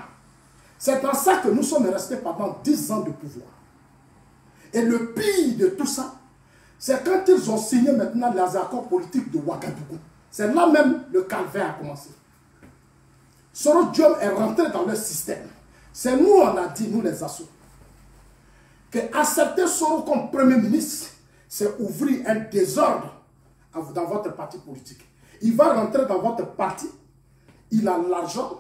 C'est dans ça que nous sommes restés pendant 10 ans de pouvoir. Et le pire de tout ça, c'est quand ils ont signé maintenant les accords politiques de Ouagadougou. C'est là même le calvaire a commencé. Soro Diom est rentré dans leur système. C'est nous, on a dit, nous les assos, que accepter Soro comme Premier ministre, c'est ouvrir un désordre dans votre parti politique. Il va rentrer dans votre parti, il a l'argent,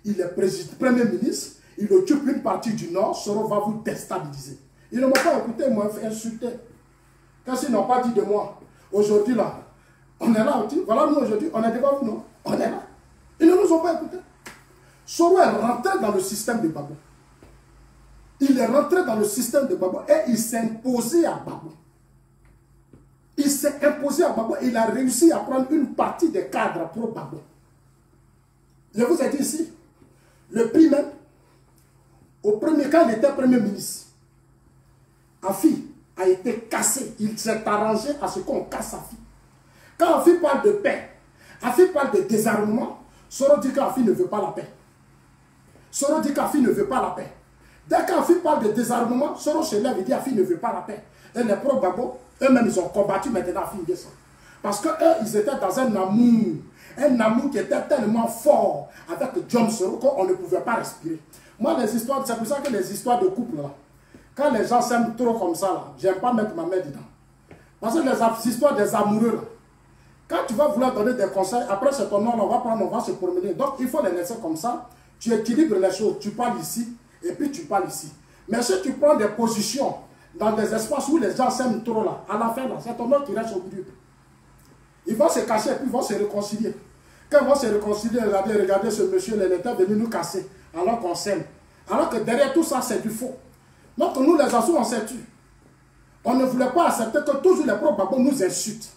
il est Premier ministre, il occupe une partie du Nord, Soro va vous déstabiliser. Ils ne m'ont pas écouté, ils m'ont insulté. Qu'est-ce qu'ils n'ont pas dit de moi? Aujourd'hui, là, on est là aussi. Voilà, nous, aujourd'hui, on est devant vous, non? On est là. Ils ne nous ont pas écoutés. Soro est rentré dans le système de Gbagbo. Il est rentré dans le système de Gbagbo et il s'est imposé à Gbagbo. Il s'est imposé à Gbagbo et il a réussi à prendre une partie des cadres pro Gbagbo. Je vous ai dit ici, le prix même, au premier cas, il était Premier ministre. Afi a été cassé. Il s'est arrangé à ce qu'on casse Afi. Quand Afi parle de paix, Afi parle de désarmement, Soro dit qu'Afi ne veut pas la paix. Soro dit qu'Afi ne veut pas la paix. Dès qu'Afi parle de désarmement, Soro se lève et dit qu'Afi ne veut pas la paix. Et les pro-Gbagbo, eux-mêmes, ils ont combattu maintenant Afi Nguessan. Parce qu'eux, ils étaient dans un amour qui était tellement fort avec John Soro qu'on ne pouvait pas respirer. Moi, les histoires, c'est pour ça que les histoires de couple, là, quand les gens s'aiment trop comme ça, là, j'aime pas mettre ma main dedans. Parce que les histoires des amoureux, là, quand tu vas vouloir donner des conseils, après c'est ton nom, on va prendre, on va se promener. Donc, il faut les laisser comme ça. Tu équilibres les choses. Tu parles ici, et puis tu parles ici. Mais si tu prends des positions dans des espaces où les gens s'aiment trop, là, à la fin, là, c'est ton nom qui reste au milieu. Ils vont se cacher et puis ils vont se réconcilier. Quand ils vont se réconcilier, regardez ce monsieur, il était venu nous casser, alors qu'on s'aime. Alors que derrière tout ça, c'est du faux. Donc nous, les assos, on s'est tués. On ne voulait pas accepter que toujours les pro-Gbagbo nous insultent,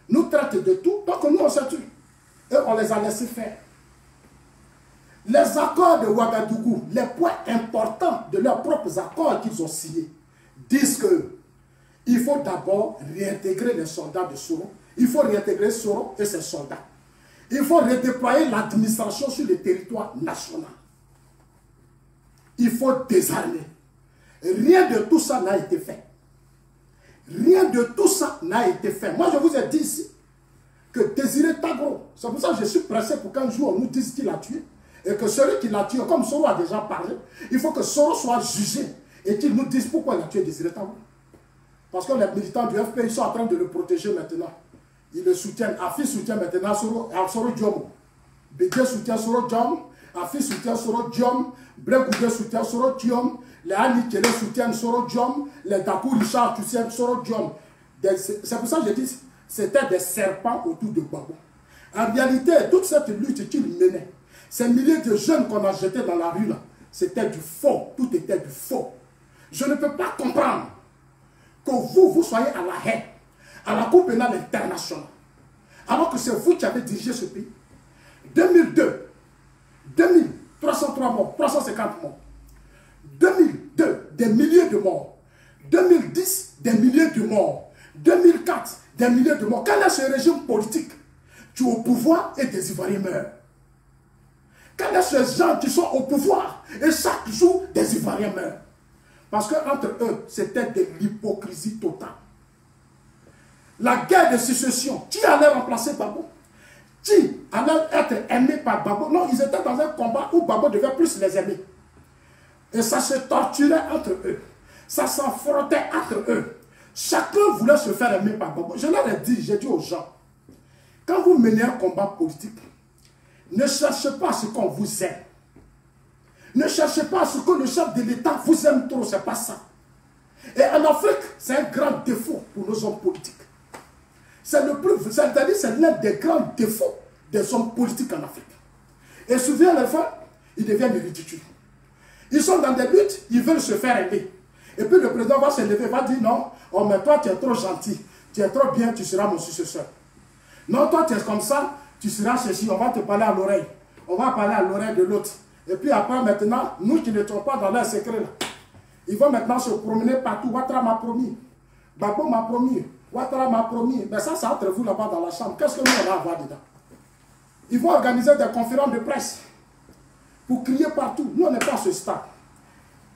nous traitent de tout, donc nous, on s'est tués. Et on les a laissés faire. Les accords de Ouagadougou, les points importants de leurs propres accords qu'ils ont signés, disent qu'il faut d'abord réintégrer les soldats de Soro. Il faut réintégrer Soro et ses soldats. Il faut redéployer l'administration sur le territoire national. Il faut désarmer. Rien de tout ça n'a été fait. Rien de tout ça n'a été fait. Moi, je vous ai dit ici que Désiré Tagro, c'est pour ça que je suis pressé pour qu'un jour on nous dise qu'il a tué. Et que celui qui l'a tué, comme Soro a déjà parlé, il faut que Soro soit jugé et qu'il nous dise pourquoi il a tué Désiré Tagro. Parce que les militants du FPI sont en train de le protéger maintenant. Ils le soutiennent. Afi soutient maintenant Soro Diom. Bédié soutient Soro Diom. Afi soutient Soro Diom. Blegoudé soutient Soro Diom. Les Anikele soutiennent Soro Diom. Les Dakou Richard soutiennent Soro Diom. C'est pour ça que je dis, c'était des serpents autour de Gbagbo. En réalité, toute cette lutte qu'il menait, ces milliers de jeunes qu'on a jetés dans la rue là, c'était du faux. Tout était du faux. Je ne peux pas comprendre que vous soyez à la haie, à la Cour pénale internationale, alors que c'est vous qui avez dirigé ce pays. 2002, 303 morts, 350 morts. 2002, des milliers de morts. 2010, des milliers de morts. 2004, des milliers de morts. Quel est ce régime politique qui est au pouvoir et des Ivoiriens meurent? Quels sont ces gens qui sont au pouvoir et chaque jour des Ivoiriens meurent? Parce qu'entre eux, c'était de l'hypocrisie totale. La guerre de sécession, qui allait remplacer Gbagbo? Qui allait être aimé par Gbagbo? Non, ils étaient dans un combat où Gbagbo devait plus les aimer. Et ça se torturait entre eux. Ça s'affrontait entre eux. Chacun voulait se faire aimer par Gbagbo. Je leur ai dit, j'ai dit aux gens, quand vous menez un combat politique, ne cherchez pas à ce qu'on vous aime. Ne cherchez pas à ce que le chef de l'État vous aime trop, c'est pas ça. Et en Afrique, c'est un grand défaut pour nos hommes politiques. C'est l'un des grands défauts des hommes politiques en Afrique. Et souvent, à la fin, ils deviennent ridicules. Ils sont dans des luttes, ils veulent se faire aimer. Et puis le président va se lever, va dire non, oh mais toi tu es trop gentil, tu es trop bien, tu seras mon successeur. Non, toi tu es comme ça, tu seras ceci, on va te parler à l'oreille. On va parler à l'oreille de l'autre. Et puis après maintenant, nous qui ne sommes pas dans leur secret là, ils vont maintenant se promener partout. Ouattara m'a promis, Gbagbo m'a promis, Ouattara m'a promis. Mais ça c'est entre vous là-bas dans la chambre. Qu'est-ce que nous on va avoir dedans? Ils vont organiser des conférences de presse pour crier partout. Nous on n'est pas à ce stade.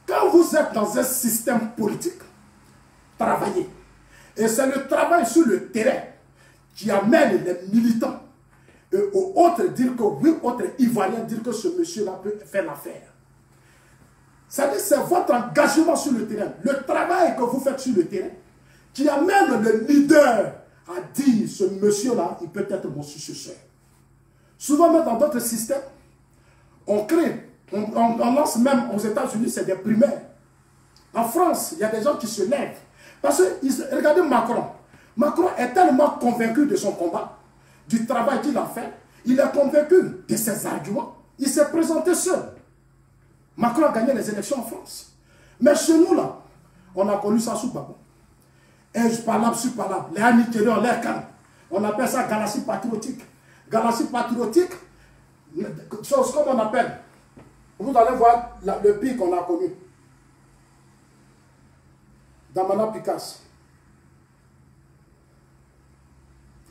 Quand vous êtes dans un système politique, travaillez. Et c'est le travail sur le terrain qui amène les militants et aux autres dire que oui, autres Ivoiriens dire que ce monsieur-là peut faire l'affaire. C'est-à-dire c'est votre engagement sur le terrain, le travail que vous faites sur le terrain, qui amène le leader à dire ce monsieur-là, il peut être mon successeur. Souvent même dans d'autres systèmes, on crée, on lance même aux États-Unis, c'est des primaires. En France, il y a des gens qui se lèvent. Parce que, regardez Macron. Macron est tellement convaincu de son combat, du travail qu'il a fait. Il est convaincu de ses arguments. Il s'est présenté seul. Macron a gagné les élections en France. Mais chez nous, là, on a connu ça sous Gbagbo. Et je parlable sur parlable. Les Anikele en l'air calme. On appelle ça galaxie patriotique. Galaxie patriotique, chose comme on appelle. Vous allez voir le pire qu'on a connu. Damana Picasse.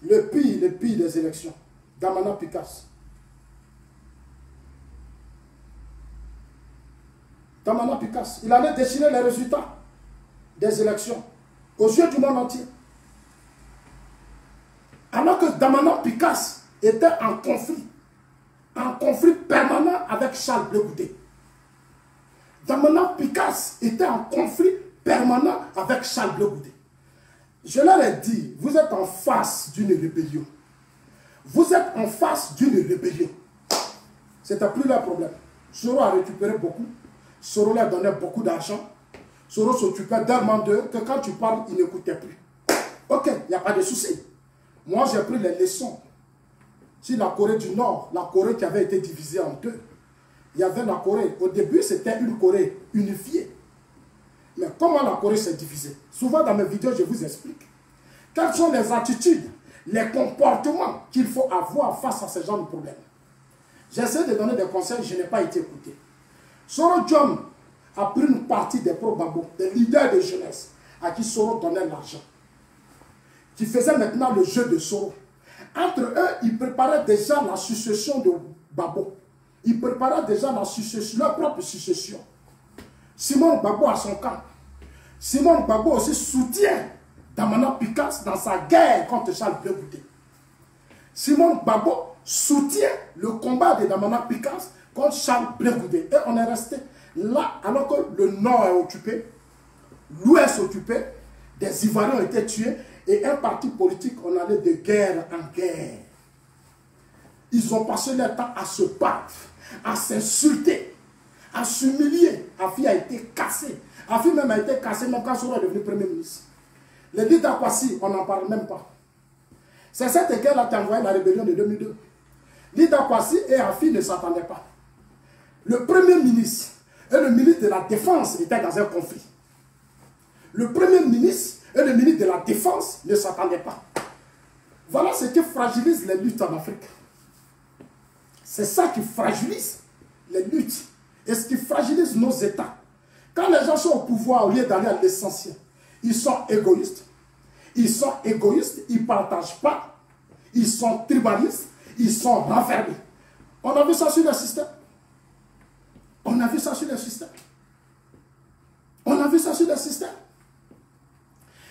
Le pire des élections. Damana Picasse. Damana Picasse. Il allait dessiner les résultats des élections aux yeux du monde entier. Alors que Damana Picasse était en conflit permanent avec Charles Blé Goudé. Damana Picasse était en conflit permanent avec Charles Blé Goudé. Je leur ai dit, vous êtes en face d'une rébellion. Vous êtes en face d'une rébellion. C'était plus leur problème. Soro a récupéré beaucoup. Soro leur donnait beaucoup d'argent. Soro s'occupait tellement d'eux que quand tu parles, il n'écoutait plus. Ok, il n'y a pas de souci. Moi, j'ai pris les leçons. Si la Corée du Nord, la Corée qui avait été divisée en deux, il y avait la Corée. Au début, c'était une Corée unifiée. Mais comment la Corée s'est divisée? Souvent dans mes vidéos, je vous explique. Quelles sont les attitudes, les comportements qu'il faut avoir face à ce genre de problème? J'essaie de donner des conseils, je n'ai pas été écouté. Soro Diom a pris une partie des pro-Gbagbo, des leaders de jeunesse, à qui Soro donnait l'argent, qui faisaient maintenant le jeu de Soro. Entre eux, ils préparaient déjà la succession de Gbagbo. Ils préparaient déjà la succession, leur propre succession. Simon Gbagbo a son camp. Simon Gbagbo aussi soutient Damana Picasse dans sa guerre contre Charles Blé Goudé. Simon Gbagbo soutient le combat de Damana Picasse contre Charles Blé Goudé. Et on est resté là alors que le nord est occupé, l'ouest est occupé, des Ivoiriens ont été tués Et un parti politique, on allait de guerre en guerre. Ils ont passé leur temps à se battre, à s'insulter, à s'humilier. Afi a été cassé. Afi même a été cassé même quand Soro est devenu Premier ministre. Le Dita Kwasi, on n'en parle même pas. C'est cette guerre-là qui a envoyé la rébellion de 2002. Dita Kwasi et Afi ne s'entendaient pas. Le Premier ministre et le ministre de la Défense étaient dans un conflit. Le Premier ministre et le ministre de la Défense ne s'entendaient pas. Voilà ce qui fragilise les luttes en Afrique. C'est ça qui fragilise les luttes. Et ce qui fragilise nos États. Quand les gens sont au pouvoir, au lieu d'aller à l'essentiel, ils sont égoïstes. Ils sont égoïstes, ils ne partagent pas. Ils sont tribalistes, ils sont renfermés. On a vu ça sur le système. On a vu ça sur le système. On a vu ça sur le système.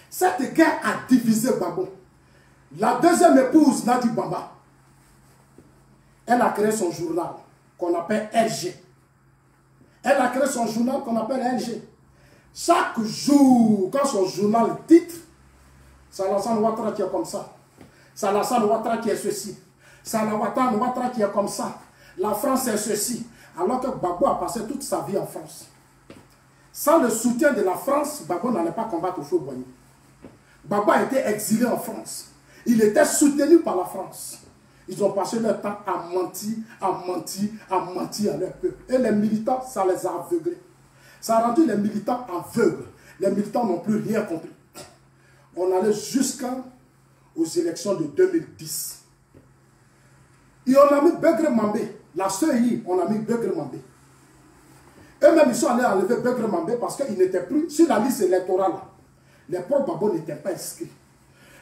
Cette guerre a divisé Gbagbo. La deuxième épouse, Nadi Bamba, elle a créé son journal qu'on appelle LG. Elle a créé son journal qu'on appelle LG. Chaque jour, quand son journal titre, Alassane Ouattara qui est comme ça. Alassane Ouattara qui est ceci. Alassane Ouattara qui est comme ça. La France est ceci. Alors que Gbagbo a passé toute sa vie en France. Sans le soutien de la France, Gbagbo n'allait pas combattre au Feu-Boigny. Gbagbo a été exilé en France. Il était soutenu par la France. Ils ont passé leur temps à mentir, à mentir, à mentir à leur peuple. Et les militants, ça les a aveuglés. Ça a rendu les militants aveugles. Les militants n'ont plus rien compris. On allait jusqu'aux élections de 2010. Et on a mis Begré Mambé, la CEI, on a mis Begré Mambé. Eux-mêmes, ils sont allés enlever Begré Mambé parce qu'ils n'étaient plus sur la liste électorale. Les pauvres Gbagbo n'étaient pas inscrits.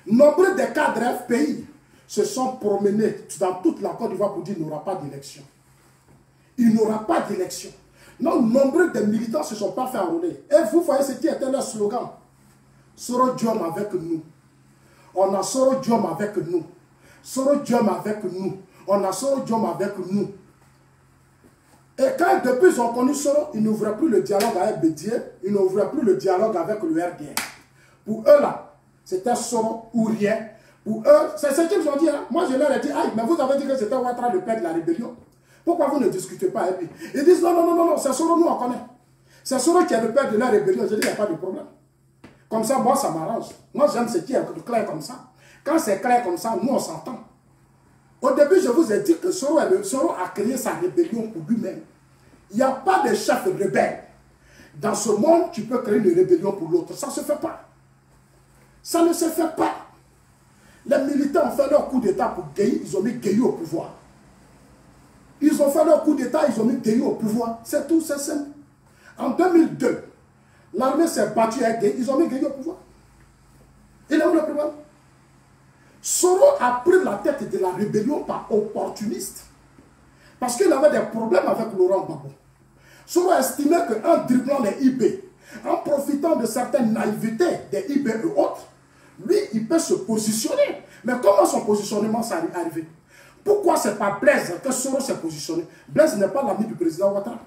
Nombre de cadres FPI se sont promenés dans toute la Côte d'Ivoire pour dire qu'il n'y aura pas d'élection. Il n'y aura pas d'élection. Non, nombre de militants ne se sont pas fait enrôler. Et vous voyez ce qui était leur slogan. Soro Diom avec nous. On a Soro Diom avec nous. Soro Diom avec nous. On a Soro Diom avec nous. Et quand depuis ils ont connu Soro, ils n'ouvraient plus le dialogue avec Bédié, ils n'ouvraient plus le dialogue avec le RDR. Pour eux là, c'était Soro ou rien. Pour eux, c'est ce qu'ils ont dit. Hein. Moi je leur ai dit, aïe, mais vous avez dit que c'était Ouattara le père de la rébellion. Pourquoi vous ne discutez pas avec lui? Ils disent non, non, non, non, non, c'est Soro, nous on connaît. C'est Soro qui est le père de la rébellion. Je dis, il n'y a pas de problème. Comme ça, moi ça m'arrange. Moi j'aime ce qui est clair comme ça. Quand c'est clair comme ça, nous on s'entend. Au début, je vous ai dit que Soro a créé sa rébellion pour lui-même. Il n'y a pas de chef rebelle. Dans ce monde, tu peux créer une rébellion pour l'autre. Ça ne se fait pas. Ça ne se fait pas. Les militants ont fait leur coup d'État pour Gueye, ils ont mis Gueye au pouvoir. Ils ont fait leur coup d'État, ils ont mis Gueye au pouvoir. C'est tout, c'est simple. En 2002, l'armée s'est battue avec Gueye, ils ont mis Gueye au pouvoir. Il est où le problème? Soro a pris la tête de la rébellion par opportuniste. Parce qu'il avait des problèmes avec Laurent Gbagbo. Soro estimait qu'en dribblant les IB, en profitant de certaines naïvetés des IB et autres, lui, il peut se positionner. Mais comment son positionnement s'est arrivé? Pourquoi ce n'est pas Blaise que Soro s'est positionné? Blaise n'est pas l'ami du président Ouattara.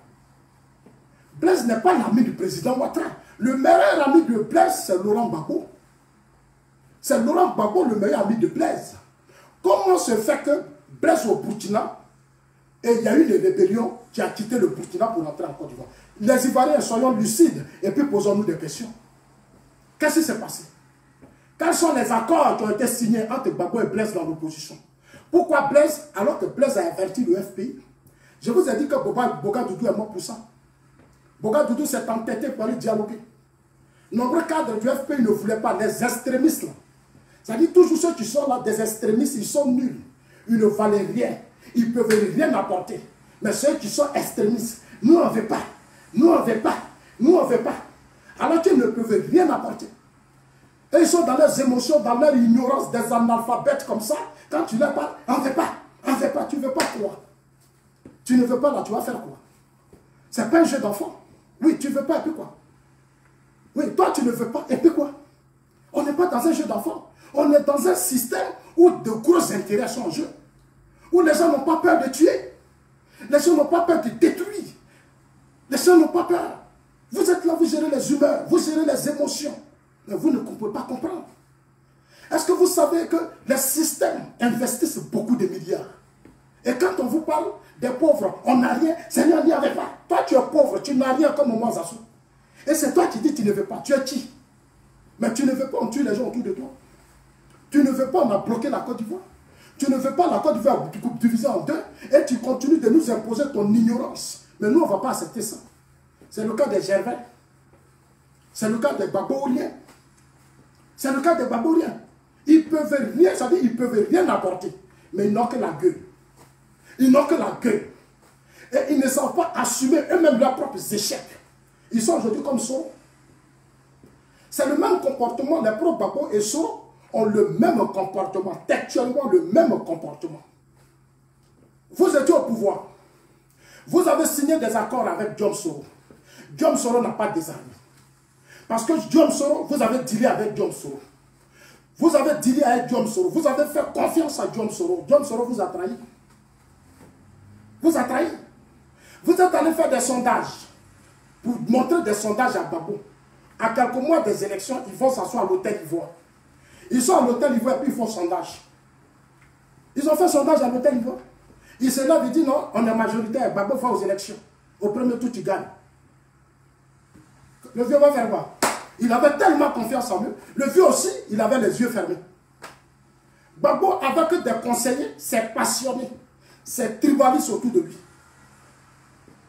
Blaise n'est pas l'ami du président Ouattara. Le meilleur ami de Blaise, c'est Laurent Gbagbo. C'est Laurent Gbagbo le meilleur ami de Blaise. Comment se fait que Blaise au Burkina, et il y a eu une rébellion qui a quitté le Burkina pour rentrer en Côte d'Ivoire? Les Ivoiriens, soyons lucides et puis posons-nous des questions. Qu'est-ce qui s'est passé? Quels sont les accords qui ont été signés entre Gbagbo et Blaise dans l'opposition? Pourquoi Blaise, alors que Blaise a averti le FPI? Je vous ai dit que Boga Doudou est mort pour ça. Boga Doudou s'est entêté pour aller dialoguer. Nombreux cadres du FPI ne voulaient pas, les extrémistes là. C'est-à-dire toujours ceux qui sont là, des extrémistes, ils sont nuls. Ils ne valent rien. Ils ne peuvent rien apporter. Mais ceux qui sont extrémistes, nous on ne veut pas. Nous on ne veut pas. Nous on ne veut pas. Alors qu'ils ne peuvent rien apporter. Et ils sont dans leurs émotions, dans leur ignorance, des analphabètes comme ça. Quand tu leur parles, on ne veut pas. On ne veut pas. Tu ne veux pas quoi? Tu ne veux pas là, tu vas faire quoi? C'est pas un jeu d'enfant. Oui, tu ne veux pas, et puis quoi? Oui, toi tu ne veux pas, et puis quoi? On n'est pas dans un jeu d'enfant. On est dans un système où de gros intérêts sont en jeu. Où les gens n'ont pas peur de tuer. Les gens n'ont pas peur de détruire. Les gens n'ont pas peur. Vous êtes là, vous gérez les humeurs, vous gérez les émotions. Mais vous ne pouvez pas comprendre. Est-ce que vous savez que les systèmes investissent beaucoup de milliards? Et quand on vous parle des pauvres, on n'a rien, Seigneur n'y avait pas. Toi tu es pauvre, tu n'as rien comme Omar Zassou. Et c'est toi qui dis tu ne veux pas, tu es qui? Mais tu ne veux pas, on tue les gens autour de toi. Tu ne veux pas, on a bloqué la Côte d'Ivoire. Tu ne veux pas la Côte d'Ivoire divisée en deux et tu continues de nous imposer ton ignorance. Mais nous, on ne va pas accepter ça. C'est le cas des Gervais. C'est le cas des Babouriens. C'est le cas des Babouriens. Ils peuvent rien, ça veut dire ils peuvent rien apporter. Mais ils n'ont que la gueule. Ils n'ont que la gueule. Et ils ne savent pas assumer eux-mêmes leurs propres échecs. Ils sont aujourd'hui comme Soro. C'est le même comportement. Les propres Babo et Soro ont le même comportement. Textuellement le même comportement. Vous étiez au pouvoir. Vous avez signé des accords avec John Soro. John Soro n'a pas désarmé. Parce que John Soro, vous avez dealé avec John Soro. Vous avez dealé avec John Soro. Vous avez fait confiance à John Soro. John Soro vous a trahi. Vous a trahi. Vous êtes allé faire des sondages. Pour montrer des sondages à Babo. À quelques mois des élections, ils vont s'asseoir à l'hôtel Ivoire. Ils sont à l'hôtel Ivoire et puis ils font sondage. Ils ont fait sondage à l'hôtel Ivoire. Ils se lèvent et disent non, on est majoritaire. Babo va aux élections. Au premier tour, tu gagnes. Le vieux va faire quoi? Il avait tellement confiance en eux. Le vieux aussi, il avait les yeux fermés. Babo, avec des conseillers, c'est passionné. C'est tribaliste autour de lui.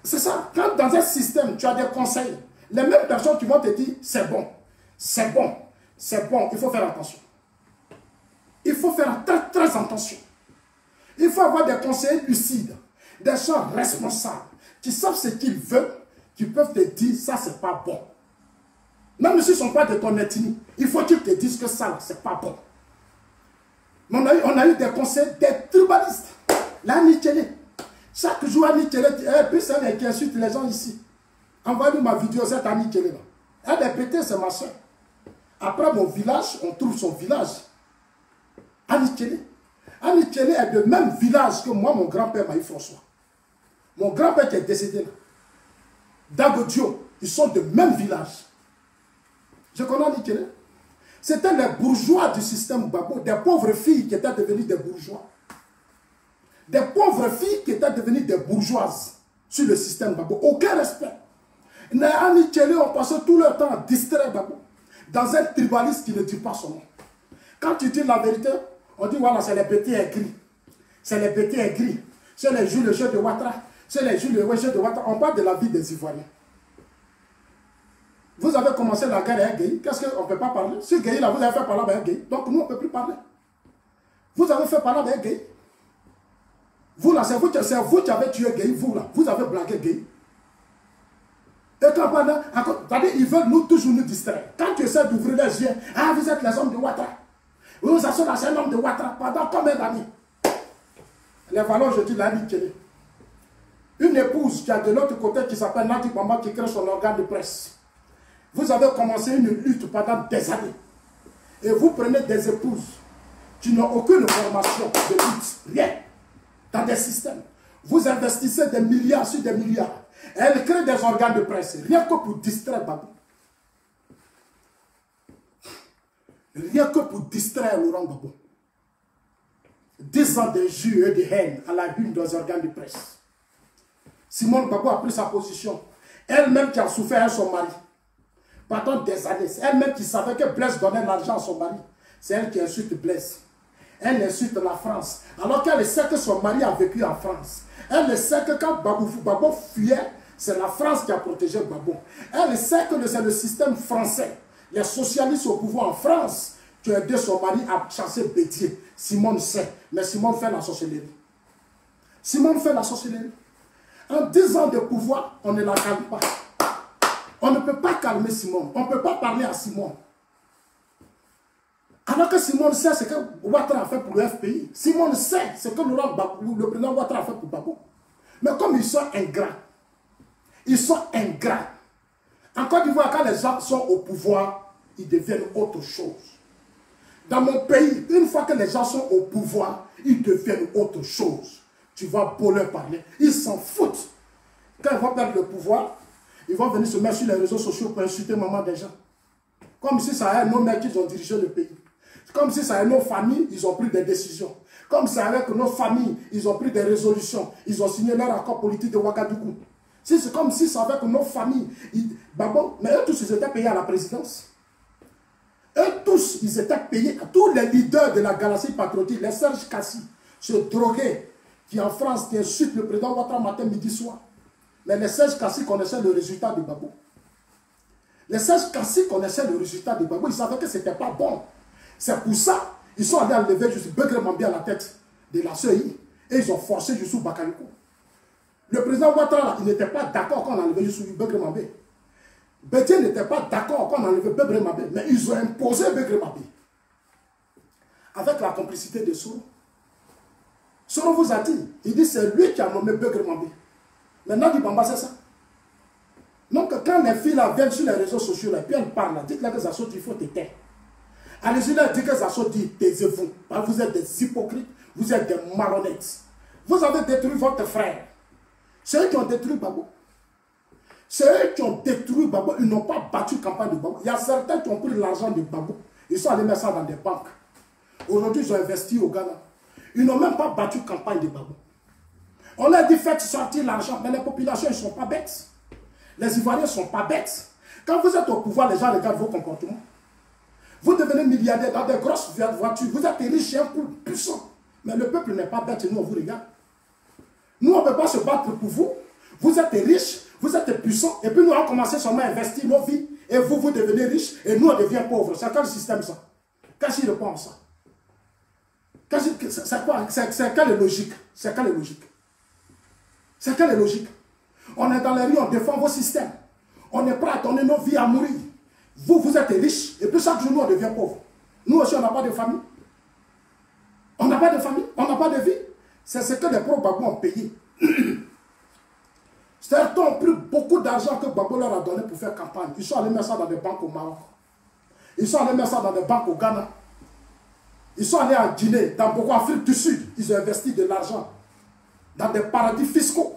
C'est ça. Quand dans un système, tu as des conseils, les mêmes personnes qui vont te dire, c'est bon, c'est bon, c'est bon, il faut faire attention. Il faut faire très, très attention. Il faut avoir des conseillers lucides, des gens responsables, qui savent ce qu'ils veulent, qui peuvent te dire, ça, c'est pas bon. Même s'ils ne sont pas de ton ethnie, il faut qu'ils te disent que ça, c'est pas bon. Mais on a eu des conseils, des tribalistes. Là, Nichele. Chaque jour, Nichele, et puis c'est elle qui insulte les gens ici. Envoie-nous ma vidéo, cette Nichele là. Elle est pétée, c'est ma soeur. Après mon village, on trouve son village. Nichele. Nichele est du même village que moi, mon grand-père Maï-François. Mon grand-père qui est décédé là. Dagodio, ils sont de même village. Je connais Nichele. C'était les bourgeois du système Babo, des pauvres filles qui étaient devenues des bourgeois. Des pauvres filles qui étaient devenues des bourgeoises sur le système Babo. Aucun respect. Nichele ont passé tout leur temps à distraire Babo dans un tribaliste qui ne dit pas son nom. Quand tu dis la vérité, on dit voilà, c'est les petits aigris. C'est les petits aigris. C'est les Jules de Ouattara. C'est les Jules de Ouattara. On parle de la vie des Ivoiriens. Vous avez commencé la guerre avec Gueye. Qu'est-ce qu'on ne peut pas parler? Si Gueye, là, vous avez fait parler avec Gueye. Donc nous, on ne peut plus parler. Vous avez fait parler avec Gueye. Vous, là, c'est vous qui avez tué Gueye. Vous, là, vous avez blagué Gueye. Et quand pendant, ils veulent toujours nous distraire. Quand tu essaies d'ouvrir les yeux, ah, vous êtes les hommes de Ouattara. Vous êtes un homme de Ouattara. Pendant combien d'années? Les valeurs, je dis, la Nichele. Une épouse qui a de l'autre côté qui s'appelle Nati Bamba qui crée son organe de presse. Vous avez commencé une lutte pendant des années. Et vous prenez des épouses qui n'ont aucune formation de lutte, rien, dans des systèmes. Vous investissez des milliards sur des milliards. Elles créent des organes de presse, rien que pour distraire Babou. Rien que pour distraire Laurent Gbagbo. 10 ans de jus et de haine à la une des organes de presse. Simone Gbagbo a pris sa position. Elle-même qui a souffert à son mari. Pendant des années, c'est elle-même qui savait que Blaise donnait l'argent à son mari. C'est elle qui insulte Blaise. Elle insulte la France. Alors qu'elle sait que son mari a vécu en France. Elle sait que quand Gbagbo fuyait, c'est la France qui a protégé Gbagbo. Elle sait que c'est le système français, les socialistes au pouvoir en France, qui a aidé son mari à chasser Bédier. Simone sait, mais Simone fait la sorcellerie. Simone fait la sorcellerie. En 10 ans de pouvoir, on ne la calme pas. On ne peut pas calmer Simone. On ne peut pas parler à Simone. Alors que Simone sait ce que Ouattara a fait pour le FPI. Simone sait ce que le président Ouattara a fait pour Gbagbo. Mais comme ils sont ingrats, ils sont ingrats. En Côte d'Ivoire, quand les gens sont au pouvoir, ils deviennent autre chose. Dans mon pays, une fois que les gens sont au pouvoir, ils deviennent autre chose. Tu vas beau leur parler. Ils s'en foutent. Quand ils vont perdre le pouvoir, ils vont venir se mettre sur les réseaux sociaux pour insulter maman des gens. Comme si ça a nos mères qui ont dirigé le pays. Comme si c'est avec nos familles, ils ont pris des décisions. Comme c'est avec nos familles, ils ont pris des résolutions. Ils ont signé leur accord politique de Ouagadougou. Si c'est comme si c'est avec nos familles. Mais eux tous, ils étaient payés à la présidence. Eux tous, ils étaient payés. Tous les leaders de la galaxie patriotique, les Serge Kassi, ce drogué qui en France, qui insulte le président Ouattara matin, midi, soir. Mais les Serge Kassi connaissaient le résultat de Gbagbo. Les Serge Kassi connaissaient le résultat de Gbagbo. Ils savaient que ce n'était pas bon. C'est pour ça ils sont allés enlever Youssou Begré Mambi à la tête de la CEI et ils ont forcé Youssou Bakayoko. Le président Ouattara, il n'était pas d'accord quand on a enlevé Youssou Begré Mambi. Bédié n'était pas d'accord quand on a enlevé Begré Mambi, mais ils ont imposé Begré Mambi. Avec la complicité de Soro. Soro vous a dit, il dit c'est lui qui a nommé Begré Mambi. Maintenant, il Bamba, c'est ça. Donc, quand les filles là, viennent sur les réseaux sociaux, là, puis elles parlent, dites-leur que ça saute, il faut te taire. Allez-y, leur dites que ça saute, taisez-vous. Vous êtes des hypocrites, vous êtes des marionnettes. Vous avez détruit votre frère. C'est eux qui ont détruit Gbagbo. C'est eux qui ont détruit Gbagbo. Ils n'ont pas battu campagne de Gbagbo. Il y a certains qui ont pris l'argent de Gbagbo. Ils sont allés mettre ça dans des banques. Aujourd'hui, ils ont investi au Ghana. Ils n'ont même pas battu campagne de Gbagbo. On leur dit faites sortir l'argent, mais les populations, ils ne sont pas bêtes. Les Ivoiriens ne sont pas bêtes. Quand vous êtes au pouvoir, les gens regardent vos comportements. Vous devenez milliardaire dans des grosses voitures. Vous êtes riche et un coup puissant. Mais le peuple n'est pas bête et nous, on vous regarde. Nous, on ne peut pas se battre pour vous. Vous êtes riche, vous êtes puissant. Et puis nous, on a commencé seulement à investir nos vies. Et vous, vous devenez riche et nous, on devient pauvres. C'est quel système ça? Qu'est-ce qu'il répond à ça? C'est quoi? C'est quelle logique? C'est quelle logique? C'est quelle logique? On est dans les rues, on défend vos systèmes. On est prêt à donner nos vies à mourir. Vous, vous êtes riches, et puis chaque jour, nous, on devient pauvres. Nous aussi, on n'a pas de famille. On n'a pas de famille, on n'a pas de vie. C'est ce que les pro-Gbagbo ont payé. Certains ont pris beaucoup d'argent que Gbagbo leur a donné pour faire campagne. Ils sont allés mettre ça dans des banques au Maroc. Ils sont allés mettre ça dans des banques au Ghana. Ils sont allés en Guinée, dans beaucoup d'Afrique du Sud. Ils ont investi de l'argent dans des paradis fiscaux.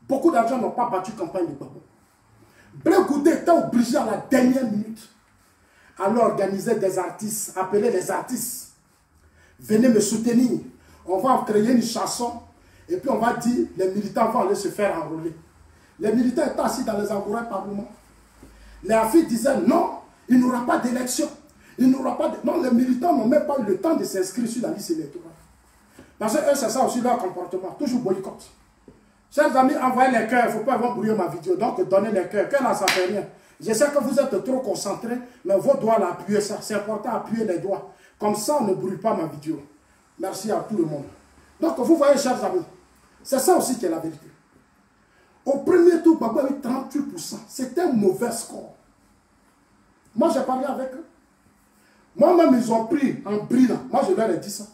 Beaucoup d'argent n'ont pas battu campagne de Gbagbo. Blé Goudé était obligé à la dernière minute à organiser des artistes, appeler les artistes. Venez me soutenir. On va créer une chanson et puis on va dire les militants vont aller se faire enrôler. Les militants étaient assis dans les endroits parlement. Les Afriques disaient non, il n'y aura pas d'élection. Il n'y aura pas de... Non, les militants n'ont même pas eu le temps de s'inscrire sur la liste électorale. Parce que eux, c'est ça aussi leur comportement, toujours boycott. Chers amis, envoyez les cœurs, il ne faut pas avoir brouillé ma vidéo, donc donnez les cœurs. Cœur là, ça ne fait rien. Je sais que vous êtes trop concentrés, mais vos doigts là, appuyez ça. C'est important d'appuyer les doigts. Comme ça, on ne brûle pas ma vidéo. Merci à tout le monde. Donc, vous voyez, chers amis, c'est ça aussi qui est la vérité. Au premier tour, Gbagbo a eu 38%. C'était un mauvais score. Moi, j'ai parlé avec eux. Moi-même, ils ont pris en brillant. Moi, je leur ai dit ça.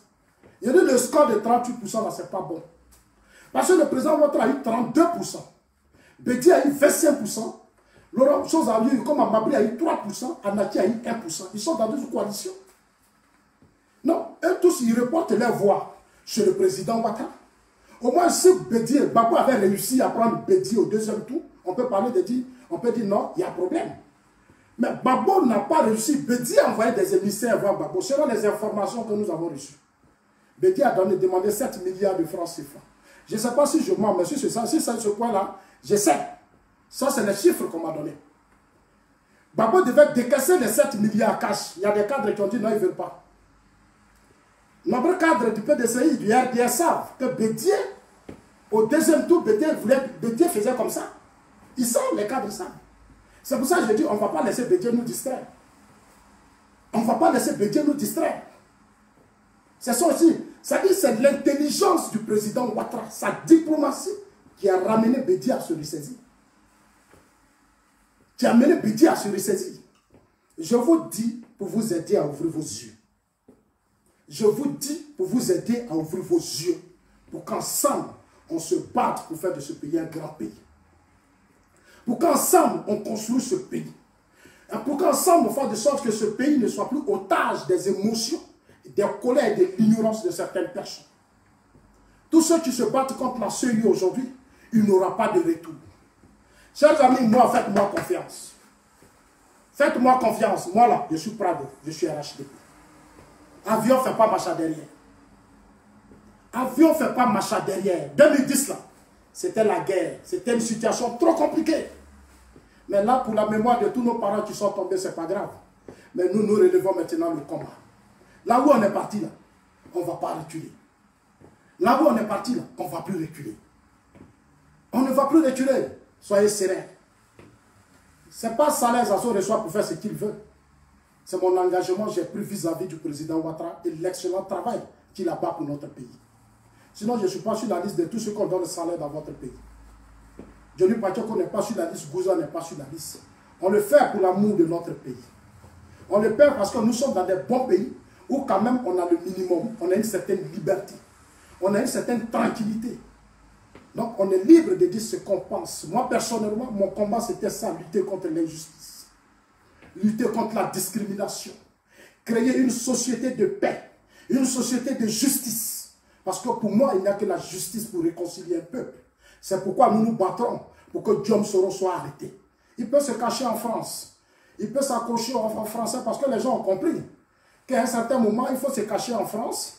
Il y a dit le score de 38%, là, c'est pas bon. Parce que le président Ouattara a eu 32%. Bédié a eu 25%. Laurent Chose a eu, comme Amabri a eu 3%. Anaki a eu 1%. Ils sont dans une coalition. Non, eux tous, ils reportent leur voix chez le président Ouattara. Au moins, si Bédié, Gbagbo avait réussi à prendre Bédié au deuxième tour, on peut parler de dire, on peut dire non, il y a problème. Mais Gbagbo n'a pas réussi. Bédié a envoyé des émissaires voir Gbagbo, selon les informations que nous avons reçues. Bédié a demandé 7 milliards de francs CFA. Je ne sais pas si je mens, mais si c'est ça, si c'est ce point-là, je sais. Ça, c'est les chiffres qu'on m'a donnés. Gbagbo devait décaisser les 7 milliards cash. Il y a des cadres qui ont dit non, ils ne veulent pas. Nombreux cadres du PDCI, du RDS savent que Bédié, au deuxième tour, Bédié faisait comme ça. Ils savent, les cadres savent. C'est pour ça que je dis, on ne va pas laisser Bédié nous distraire. On ne va pas laisser Bédié nous distraire. C'est ça aussi. Ça dit, c'est l'intelligence du président Ouattara, sa diplomatie, qui a ramené Bédié à se ressaisir. Qui a amené Bédié à se ressaisir. Je vous dis pour vous aider à ouvrir vos yeux. Je vous dis pour vous aider à ouvrir vos yeux. Pour qu'ensemble, on se batte pour faire de ce pays un grand pays. Pour qu'ensemble, on construise ce pays. Et pour qu'ensemble, on fasse de sorte que ce pays ne soit plus otage des émotions, des colères et de l'ignorance de certaines personnes. Tous ceux qui se battent contre la CEI aujourd'hui, il n'y aura pas de retour. Chers amis, moi, faites-moi confiance. Faites-moi confiance. Moi, là, je suis Prado, je suis RHDP. Avion ne fait pas marche derrière. Avion ne fait pas marche derrière. 2010 là, c'était la guerre. C'était une situation trop compliquée. Mais là, pour la mémoire de tous nos parents qui sont tombés, ce n'est pas grave. Mais nous, nous relevons maintenant le combat. Là où on est parti, là, on ne va pas reculer. Là où on est parti, là, on ne va plus reculer. On ne va plus reculer. Soyez sereins. Ce n'est pas Saleh Zazo reçoit pour faire ce qu'il veut. C'est mon engagement que j'ai pris vis-à-vis du président Ouattara et l'excellent travail qu'il a fait pour notre pays. Sinon, je ne suis pas sur la liste de tous ceux qu'on donne le salaire dans votre pays. Johnny Pachoko n'est pas sur la liste, Gouza n'est pas sur la liste. On le fait pour l'amour de notre pays. On le fait parce que nous sommes dans des bons pays où quand même on a le minimum, on a une certaine liberté, on a une certaine tranquillité. Donc on est libre de dire ce qu'on pense. Moi personnellement, mon combat c'était ça, lutter contre l'injustice, lutter contre la discrimination, créer une société de paix, une société de justice. Parce que pour moi, il n'y a que la justice pour réconcilier un peuple. C'est pourquoi nous nous battrons pour que Guillaume Soro soit arrêté. Il peut se cacher en France. Il peut s'accrocher en français parce que les gens ont compris qu'à un certain moment, il faut se cacher en France.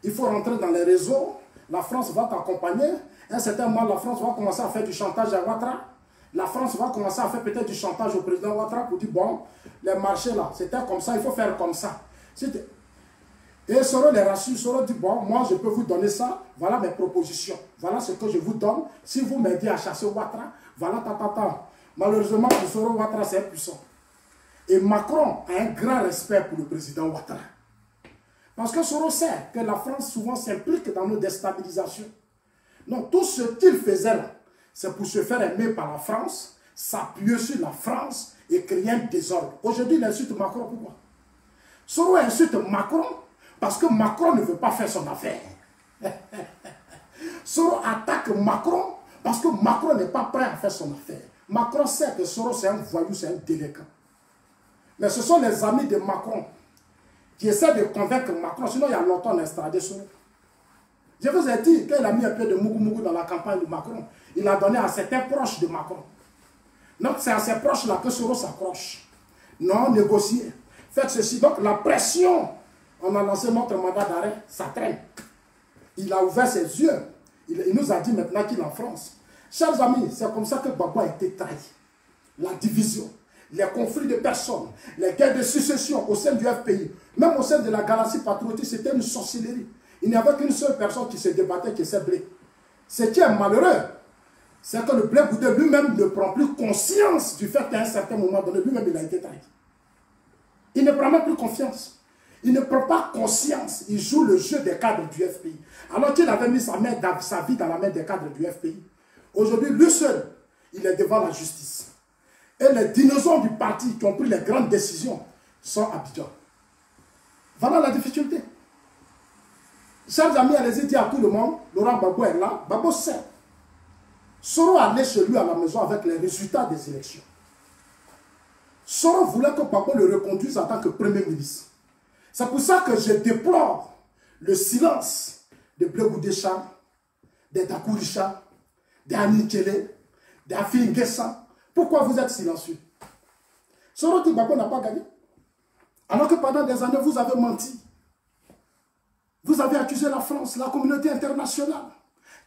Il faut rentrer dans les réseaux. La France va t'accompagner. À un certain moment, la France va commencer à faire du chantage à Ouattara. La France va commencer à faire peut-être du chantage au président Ouattara pour dire, bon, les marchés là, c'était comme ça, il faut faire comme ça. Et Soro les rassure, Soro dit, bon, moi je peux vous donner ça, voilà mes propositions, voilà ce que je vous donne. Si vous m'aidez à chasser Ouattara, voilà ta. Malheureusement, pour Soro, Ouattara c'est impuissant. Et Macron a un grand respect pour le président Ouattara. Parce que Soro sait que la France souvent s'implique dans nos déstabilisations. Donc tout ce qu'il faisait là, c'est pour se faire aimer par la France, s'appuyer sur la France et créer un désordre. Aujourd'hui, il insulte Macron, pourquoi? Soro insulte Macron parce que Macron ne veut pas faire son affaire. Soro attaque Macron parce que Macron n'est pas prêt à faire son affaire. Macron sait que Soro c'est un voyou, c'est un délinquant. Mais ce sont les amis de Macron qui essaient de convaincre Macron. Sinon, il y a longtemps, on a extradé Soro. Je vous ai dit, quand il a mis un peu de mougou dans la campagne de Macron, il a donné à certains proches de Macron. Donc, c'est à ces proches-là que Soro s'accroche. Non, négocier. Faites ceci. Donc, la pression, on a lancé notre mandat d'arrêt, ça traîne. Il a ouvert ses yeux. Il nous a dit maintenant qu'il est en France. Chers amis, c'est comme ça que Gbagbo a été trahi. La division, les conflits de personnes, les guerres de succession au sein du FPI, même au sein de la galaxie patriotique, c'était une sorcellerie. Il n'y avait qu'une seule personne qui se débattait, qui s'est Blé. Ce qui est malheureux, c'est que le Blé Goudé lui-même ne prend plus conscience du fait qu'à un certain moment donné, lui-même il a été trahi. Il ne prend même plus confiance. Il ne prend pas conscience. Il joue le jeu des cadres du FPI. Alors qu'il avait mis sa vie dans la main des cadres du FPI. Aujourd'hui, lui seul, il est devant la justice. Et les dinosaures du parti qui ont pris les grandes décisions sont à Abidjan. Voilà la difficulté. Chers amis, allez-y dire à tout le monde, Laurent Gbagbo est là, Gbagbo sait. Soro allait chez lui à la maison avec les résultats des élections. Soro voulait que Gbagbo le reconduise en tant que Premier ministre. C'est pour ça que je déplore le silence de Blé Goudé Charles, de Dakou Richard, d'Annie Kélé, d'Afi Nguessa. Pourquoi vous êtes silencieux? Soro dit Gbagbo n'a pas gagné. Alors que pendant des années, vous avez menti. Vous avez accusé la France, la communauté internationale,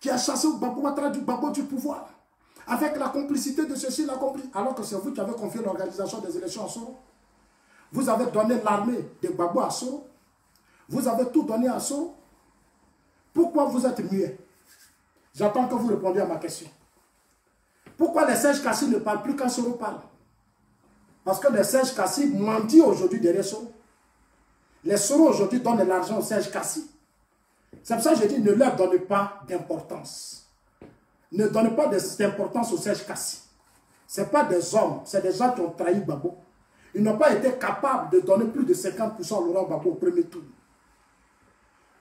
qui a chassé Gbagbo du pouvoir, avec la complicité de ceci, alors que c'est vous qui avez confié l'organisation des élections à Soro. Vous avez donné l'armée de Gbagbo à Soro. Vous avez tout donné à Soro. Pourquoi vous êtes muet? J'attends que vous répondiez à ma question. Pourquoi les Serge Kassi ne parlent plus quand Soro parle? Parce que les Serge Kassi mentent aujourd'hui derrière Soro. Les Soro aujourd'hui donnent de l'argent aux Serge Kassi. C'est pour ça que je dis ne leur donnez pas d'importance. Ne donnez pas d'importance aux Serge Kassi. Ce n'est pas des hommes, c'est des gens qui ont trahi Gbagbo. Ils n'ont pas été capables de donner plus de 50% à Laurent Gbagbo au premier tour.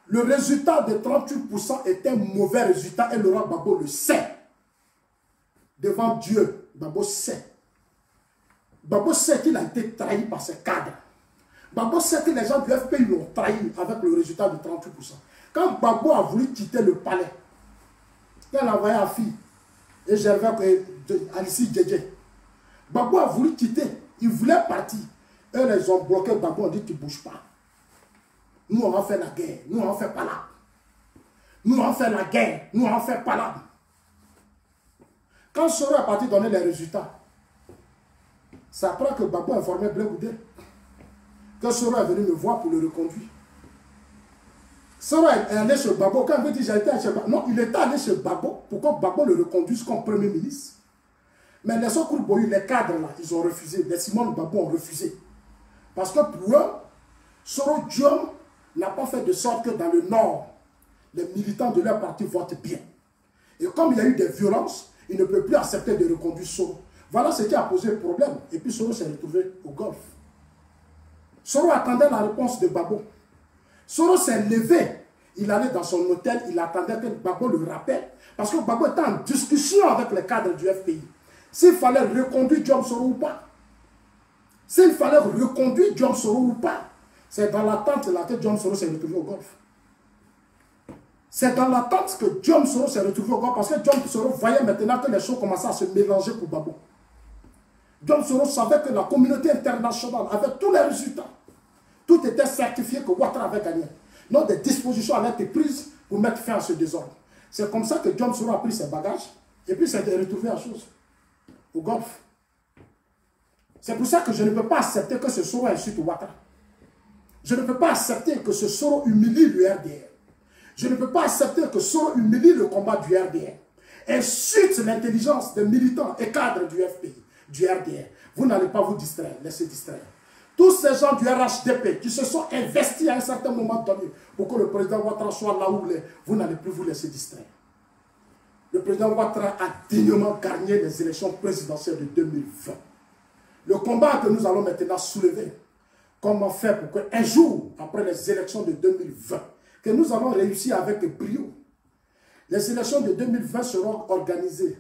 Le résultat de 38% est un mauvais résultat et Laurent Gbagbo le sait. Devant Dieu, Gbagbo sait. Gbagbo sait qu'il a été trahi par ses cadres. Gbagbo sait que les gens du FPI l'ont trahi avec le résultat de 38%. Quand Gbagbo a voulu quitter le palais, quand il a envoyé Afi et Gervais Alissi Djedje, Gbagbo a voulu quitter, il voulait partir. Eux, ils ont bloqué Gbagbo, on dit tu ne bouges pas. Nous, on a fait la guerre. Nous, on fait pas là. Nous, on fait la guerre. Nous, on fait pas là. Quand Soro est parti donner les résultats, c'est après que Gbagbo a informé Blé Goudé que Soro est venu me voir pour le reconduire. Soro est allé chez Gbagbo. Quand il veut dire j'ai été chez Gbagbo, non, il était allé chez Gbagbo pour que Gbagbo le reconduise comme premier ministre. Mais les Sokrouboui, les cadres là, ils ont refusé. Les Simone Gbagbo ont refusé. Parce que pour eux, Soro Diom n'a pas fait de sorte que dans le Nord, les militants de leur parti votent bien. Et comme il y a eu des violences, il ne peut plus accepter de reconduire Soro. Voilà ce qui a posé le problème. Et puis Soro s'est retrouvé au Golfe. Soro attendait la réponse de Gbagbo. Soro s'est levé. Il allait dans son hôtel, il attendait que Gbagbo le rappelle. Parce que Gbagbo était en discussion avec les cadres du FPI. S'il fallait reconduire Diom Soro ou pas. S'il fallait reconduire Diom Soro ou pas. C'est dans l'attente là que Diom Soro s'est retrouvé au Golfe. C'est dans l'attente que Diom Soro s'est retrouvé au Golfe. Parce que Diom Soro voyait maintenant que les choses commençaient à se mélanger pour Gbagbo. Diom Soro savait que la communauté internationale avait tous les résultats. Tout était certifié que Ouattara avait gagné. Donc des dispositions avaient été prises pour mettre fin à ce désordre. C'est comme ça que Diom Soro a pris ses bagages et puis s'est retrouvé à chose au Golfe. C'est pour ça que je ne peux pas accepter que ce Soro insulte Ouattara. Je ne peux pas accepter que ce Soro humilie le RDR. Je ne peux pas accepter que Soro humilie le combat du RDR. Insulte l'intelligence des militants et cadres du FPI, du RDR. Vous n'allez pas vous distraire, laissez distraire. Tous ces gens du RHDP qui se sont investis à un certain moment donné pour que le président Ouattara soit là où il est, vous n'allez plus vous laisser distraire. Le président Ouattara a dignement gagné les élections présidentielles de 2020. Le combat que nous allons maintenant soulever, comment faire pour qu'un jour, après les élections de 2020, que nous allons réussir avec brio, les élections de 2020 seront organisées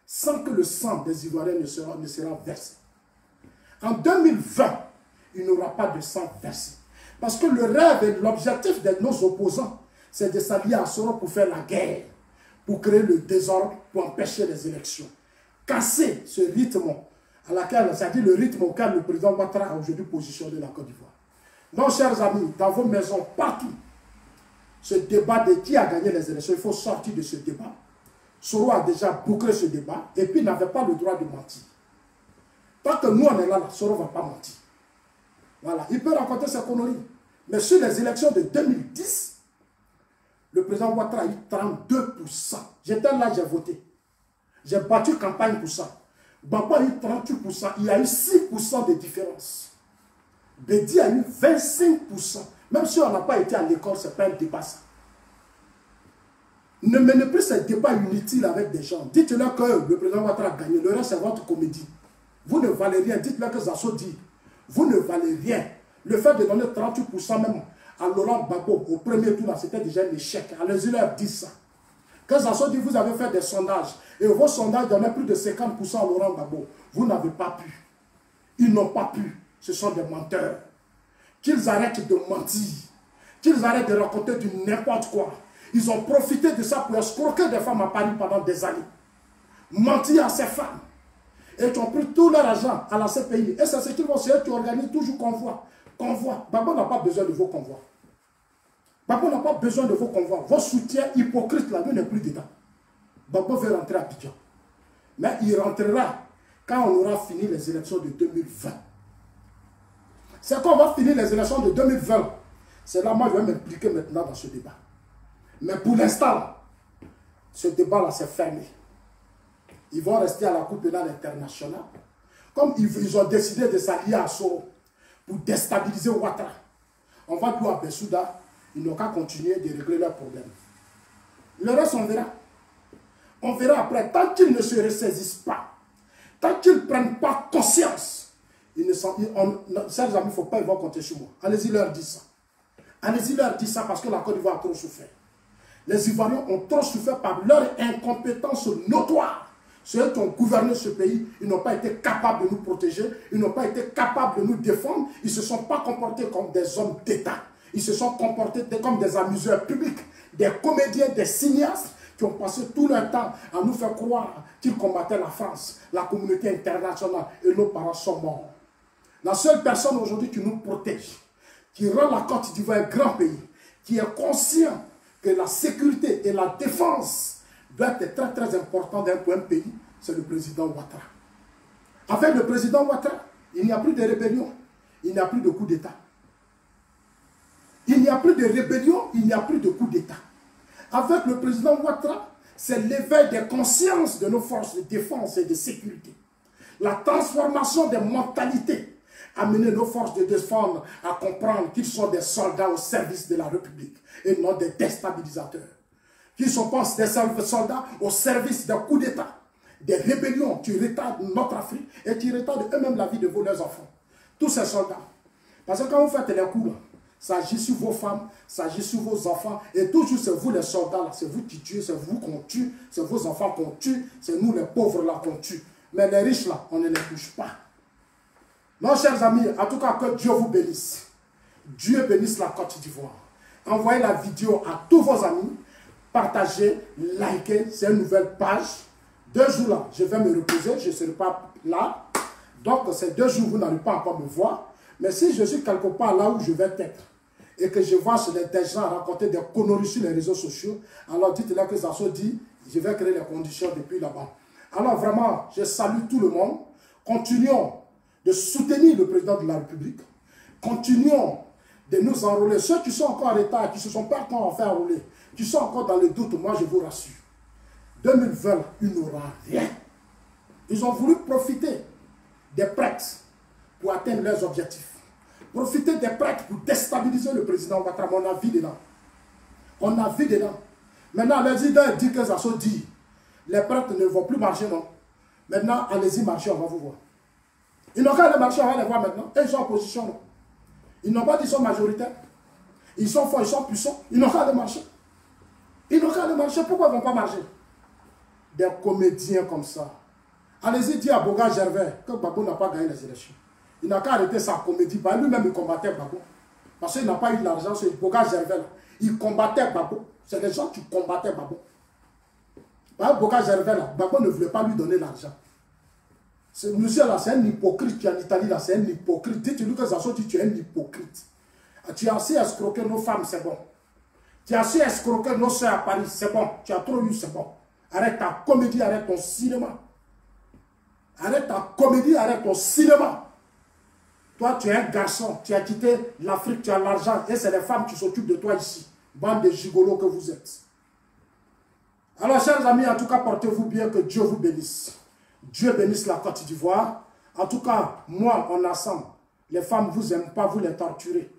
sans que le sang des Ivoiriens ne sera versé. En 2020, il n'y aura pas de sang versé. Parce que le rêve et l'objectif de nos opposants, c'est de s'allier à Soro pour faire la guerre, pour créer le désordre, pour empêcher les élections. Casser ce rythme à laquelle, c'est-à-dire le rythme auquel le président Ouattara a aujourd'hui positionné la Côte d'Ivoire. Donc, chers amis, dans vos maisons, partout, ce débat de qui a gagné les élections, il faut sortir de ce débat. Soro a déjà bouclé ce débat et puis n'avait pas le droit de mentir. Tant que nous, on est là, Soro ne va pas mentir. Voilà, il peut raconter ses conneries. Mais sur les élections de 2010, le président Ouattara a eu 32%. J'étais là, j'ai voté. J'ai battu campagne pour ça. Gbagbo a eu 38%. Il y a eu 6% de différence. Bédi a eu 25%. Même si on n'a pas été à l'école, ce n'est pas un débat ça. Ne menez plus ces débats inutiles avec des gens. Dites-leur que le président Ouattara a gagné. Le reste, c'est votre comédie. Vous ne valez rien. Dites-leur que Zasso dit. Vous ne valez rien. Le fait de donner 38% même à Laurent Gbagbo au premier tour, c'était déjà un échec. Allez-y leur dire ça. Quand Zasso dit vous avez fait des sondages et vos sondages donnaient plus de 50% à Laurent Gbagbo, vous n'avez pas pu. Ils n'ont pas pu. Ce sont des menteurs. Qu'ils arrêtent de mentir. Qu'ils arrêtent de raconter du n'importe quoi. Ils ont profité de ça pour escroquer des femmes à Paris pendant des années. Mentir à ces femmes. Et qui ont pris tout leur argent à la CPI. Et c'est ce qu'ils vont faire, qui organisent toujours convoi. Convoi. Gbagbo n'a pas besoin de vos convois. Gbagbo n'a pas besoin de vos convois. Vos soutiens hypocrites, là, lui n'est plus dedans. Gbagbo veut rentrer à Abidjan. Mais il rentrera quand on aura fini les élections de 2020. C'est quand on va finir les élections de 2020. C'est là, moi, je vais m'impliquer maintenant dans ce débat. Mais pour l'instant, ce débat-là, c'est fermé. Ils vont rester à la Cour pénale internationale. Comme ils ont décidé de s'allier à Soro pour déstabiliser Ouattara. On va dire à Bessouda, ils n'ont qu'à continuer de régler leurs problèmes. Le reste, on verra. On verra après. Tant qu'ils ne se ressaisissent pas, tant qu'ils ne prennent pas conscience, chers amis, il ne faut pas, ils vont compter sur moi. Allez-y leur dire ça. Allez-y leur dire ça parce que la Côte d'Ivoire a trop souffert. Les Ivoiriens ont trop souffert par leur incompétence notoire. Ceux qui ont gouverné ce pays, ils n'ont pas été capables de nous protéger, ils n'ont pas été capables de nous défendre, ils ne se sont pas comportés comme des hommes d'État. Ils se sont comportés comme des amuseurs publics, des comédiens, des cinéastes qui ont passé tout leur temps à nous faire croire qu'ils combattaient la France, la communauté internationale, et nos parents sont morts. La seule personne aujourd'hui qui nous protège, qui rend la Côte d'Ivoire un grand pays, qui est conscient que la sécurité et la défense doivent être très très importantes d'un point de pays, c'est le président Ouattara. Avec le président Ouattara, il n'y a plus de rébellion, il n'y a plus de coup d'État. Il n'y a plus de rébellion, il n'y a plus de coup d'État. Avec le président Ouattara, c'est l'éveil des consciences de nos forces de défense et de sécurité. La transformation des mentalités a mené nos forces de défense à comprendre qu'ils sont des soldats au service de la République et non des déstabilisateurs. Qu'ils sont pas des soldats au service d'un coup d'État, des rébellions qui retardent notre Afrique et qui retardent eux-mêmes la vie de vos enfants. Tous ces soldats. Parce que quand vous faites les coups, là, ça agit sur vos femmes, ça agit sur vos enfants. Et toujours, c'est vous les soldats, c'est vous qui tuez, c'est vous qu'on tue, c'est vos enfants qu'on tue, c'est nous les pauvres là qu'on tue. Mais les riches là, on ne les touche pas. Non, chers amis, en tout cas, que Dieu vous bénisse. Dieu bénisse la Côte d'Ivoire. Envoyez la vidéo à tous vos amis. Partagez, likez, c'est une nouvelle page. 2 jours là, je vais me reposer, je ne serai pas là. Donc, ces 2 jours, vous n'allez pas encore me voir. Mais si je suis quelque part là où je vais être, et que je vois des gens raconter des conneries sur les réseaux sociaux, alors dites-leur que ça se dit, je vais créer les conditions depuis là-bas. Alors vraiment, je salue tout le monde. Continuons de soutenir le président de la République. Continuons de nous enrôler. Ceux qui sont encore en retard, qui ne se sont pas encore fait enrôler, qui sont encore dans le doute, moi je vous rassure. 2020, il n'aura rien. Ils ont voulu profiter des prêtres pour atteindre leurs objectifs. Profiter des prêtres pour déstabiliser le président Ouattara. On a vu dedans. On a vu dedans. Maintenant, les leaders disent que ça se dit. Les prêtres ne vont plus marcher, non. Maintenant, allez-y marcher, on va vous voir. Ils n'ont qu'à aller marcher, on va les voir maintenant. Et ils sont en position, non. Ils n'ont pas dit qu'ils sont majoritaires. Ils sont forts, ils sont puissants. Ils n'ont qu'à aller marcher. Ils n'ont qu'à aller marcher. Pourquoi ils ne vont pas marcher? Des comédiens comme ça. Allez-y dire à Boga Gervais que Gbagbo n'a pas gagné les élections. Il n'a qu'à arrêter sa comédie. Lui-même, il combattait Gbagbo. Parce qu'il n'a pas eu de l'argent. C'est Boga Gervais. Là. Il combattait Gbagbo. C'est des gens qui combattaient Gbagbo. Boga Gervais, là, Gbagbo ne voulait pas lui donner l'argent. Ce monsieur-là, c'est un hypocrite. Tu es en Italie, là, c'est un hypocrite. Dites-lui que Zasso dit tu es un hypocrite. Tu as assez escroqué nos femmes, c'est bon. Tu as assez escroqué nos soeurs à Paris, c'est bon. Tu as trop eu, c'est bon. Arrête ta comédie, arrête ton cinéma. Arrête ta comédie, arrête ton cinéma. Toi, tu es un garçon, tu as quitté l'Afrique, tu as l'argent, et c'est les femmes qui s'occupent de toi ici. Bande de gigolos que vous êtes. Alors, chers amis, en tout cas, portez-vous bien, que Dieu vous bénisse. Dieu bénisse la Côte d'Ivoire. En tout cas, moi, on assemble. Les femmes, vous n'aimez pas, vous les torturez.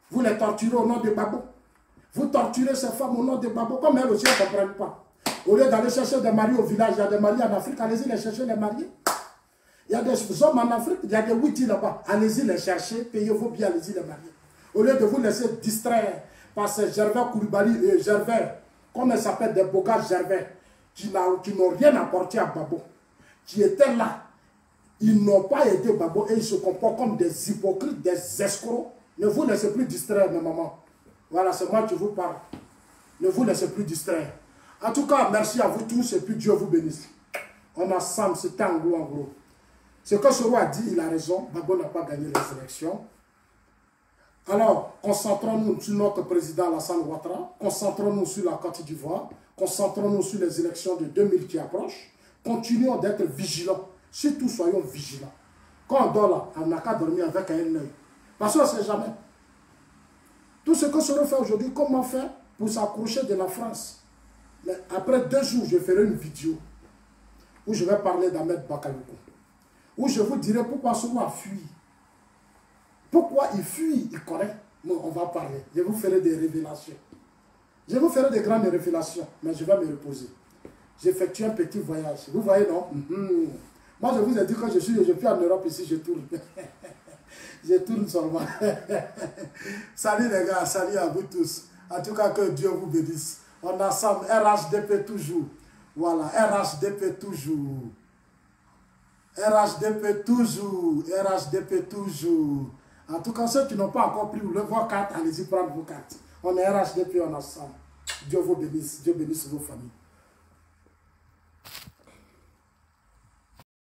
Vous les torturez au nom de Gbagbo. Vous torturez ces femmes au nom de Gbagbo, comme elles aussi, elles ne comprennent pas. Au lieu d'aller chercher des maris au village, il y a des maris en Afrique, allez-y les chercher, les mariés. Il y a des hommes en Afrique, il y a des witty là-bas, allez-y les chercher, payez vos billets, allez-y les marier. Au lieu de vous laisser distraire par ces Gervais Koulibaly et Gervais, comme elles s'appellent, des Boga Gervais, qui n'ont rien apporté à Gbagbo, qui étaient là. Ils n'ont pas aidé Gbagbo et ils se comportent comme des hypocrites, des escrocs. Ne vous laissez plus distraire, mes mamans. Voilà, c'est moi qui vous parle. Ne vous laissez plus distraire. En tout cas, merci à vous tous et puis Dieu vous bénisse. On a Sam, c'est en gros. Ce que ce roi a dit, il a raison. Gbagbo n'a pas gagné les élections. Alors, concentrons-nous sur notre président Alassane Ouattara. Concentrons-nous sur la Côte d'Ivoire. Concentrons-nous sur les élections de 2000 qui approchent. Continuons d'être vigilants. Surtout, soyons vigilants. Quand on dort là, on n'a qu'à dormir avec un œil. Parce qu'on ne sait jamais. Tout ce que Soro fait aujourd'hui, comment faire pour s'accrocher de la France? Mais après 2 jours, je ferai une vidéo où je vais parler d'Ahmed Bakayoko. Où je vous dirai pourquoi Soro a fui. Pourquoi il fuit, il connaît. Bon, on va parler. Je vous ferai des révélations. Je vous ferai des grandes révélations, mais je vais me reposer. J'effectue un petit voyage. Vous voyez, non? Moi, je vous ai dit que je suis en Europe ici, je tourne. Je tourne seulement. Salut les gars, salut à vous tous. En tout cas, que Dieu vous bénisse. On a ensemble RHDP toujours. Voilà, RHDP toujours. RHDP toujours. RHDP toujours. En tout cas, ceux qui n'ont pas encore pris vos cartes, allez-y prendre vos cartes. On est RHDP, on est ensemble. Dieu vous bénisse. Dieu bénisse vos familles.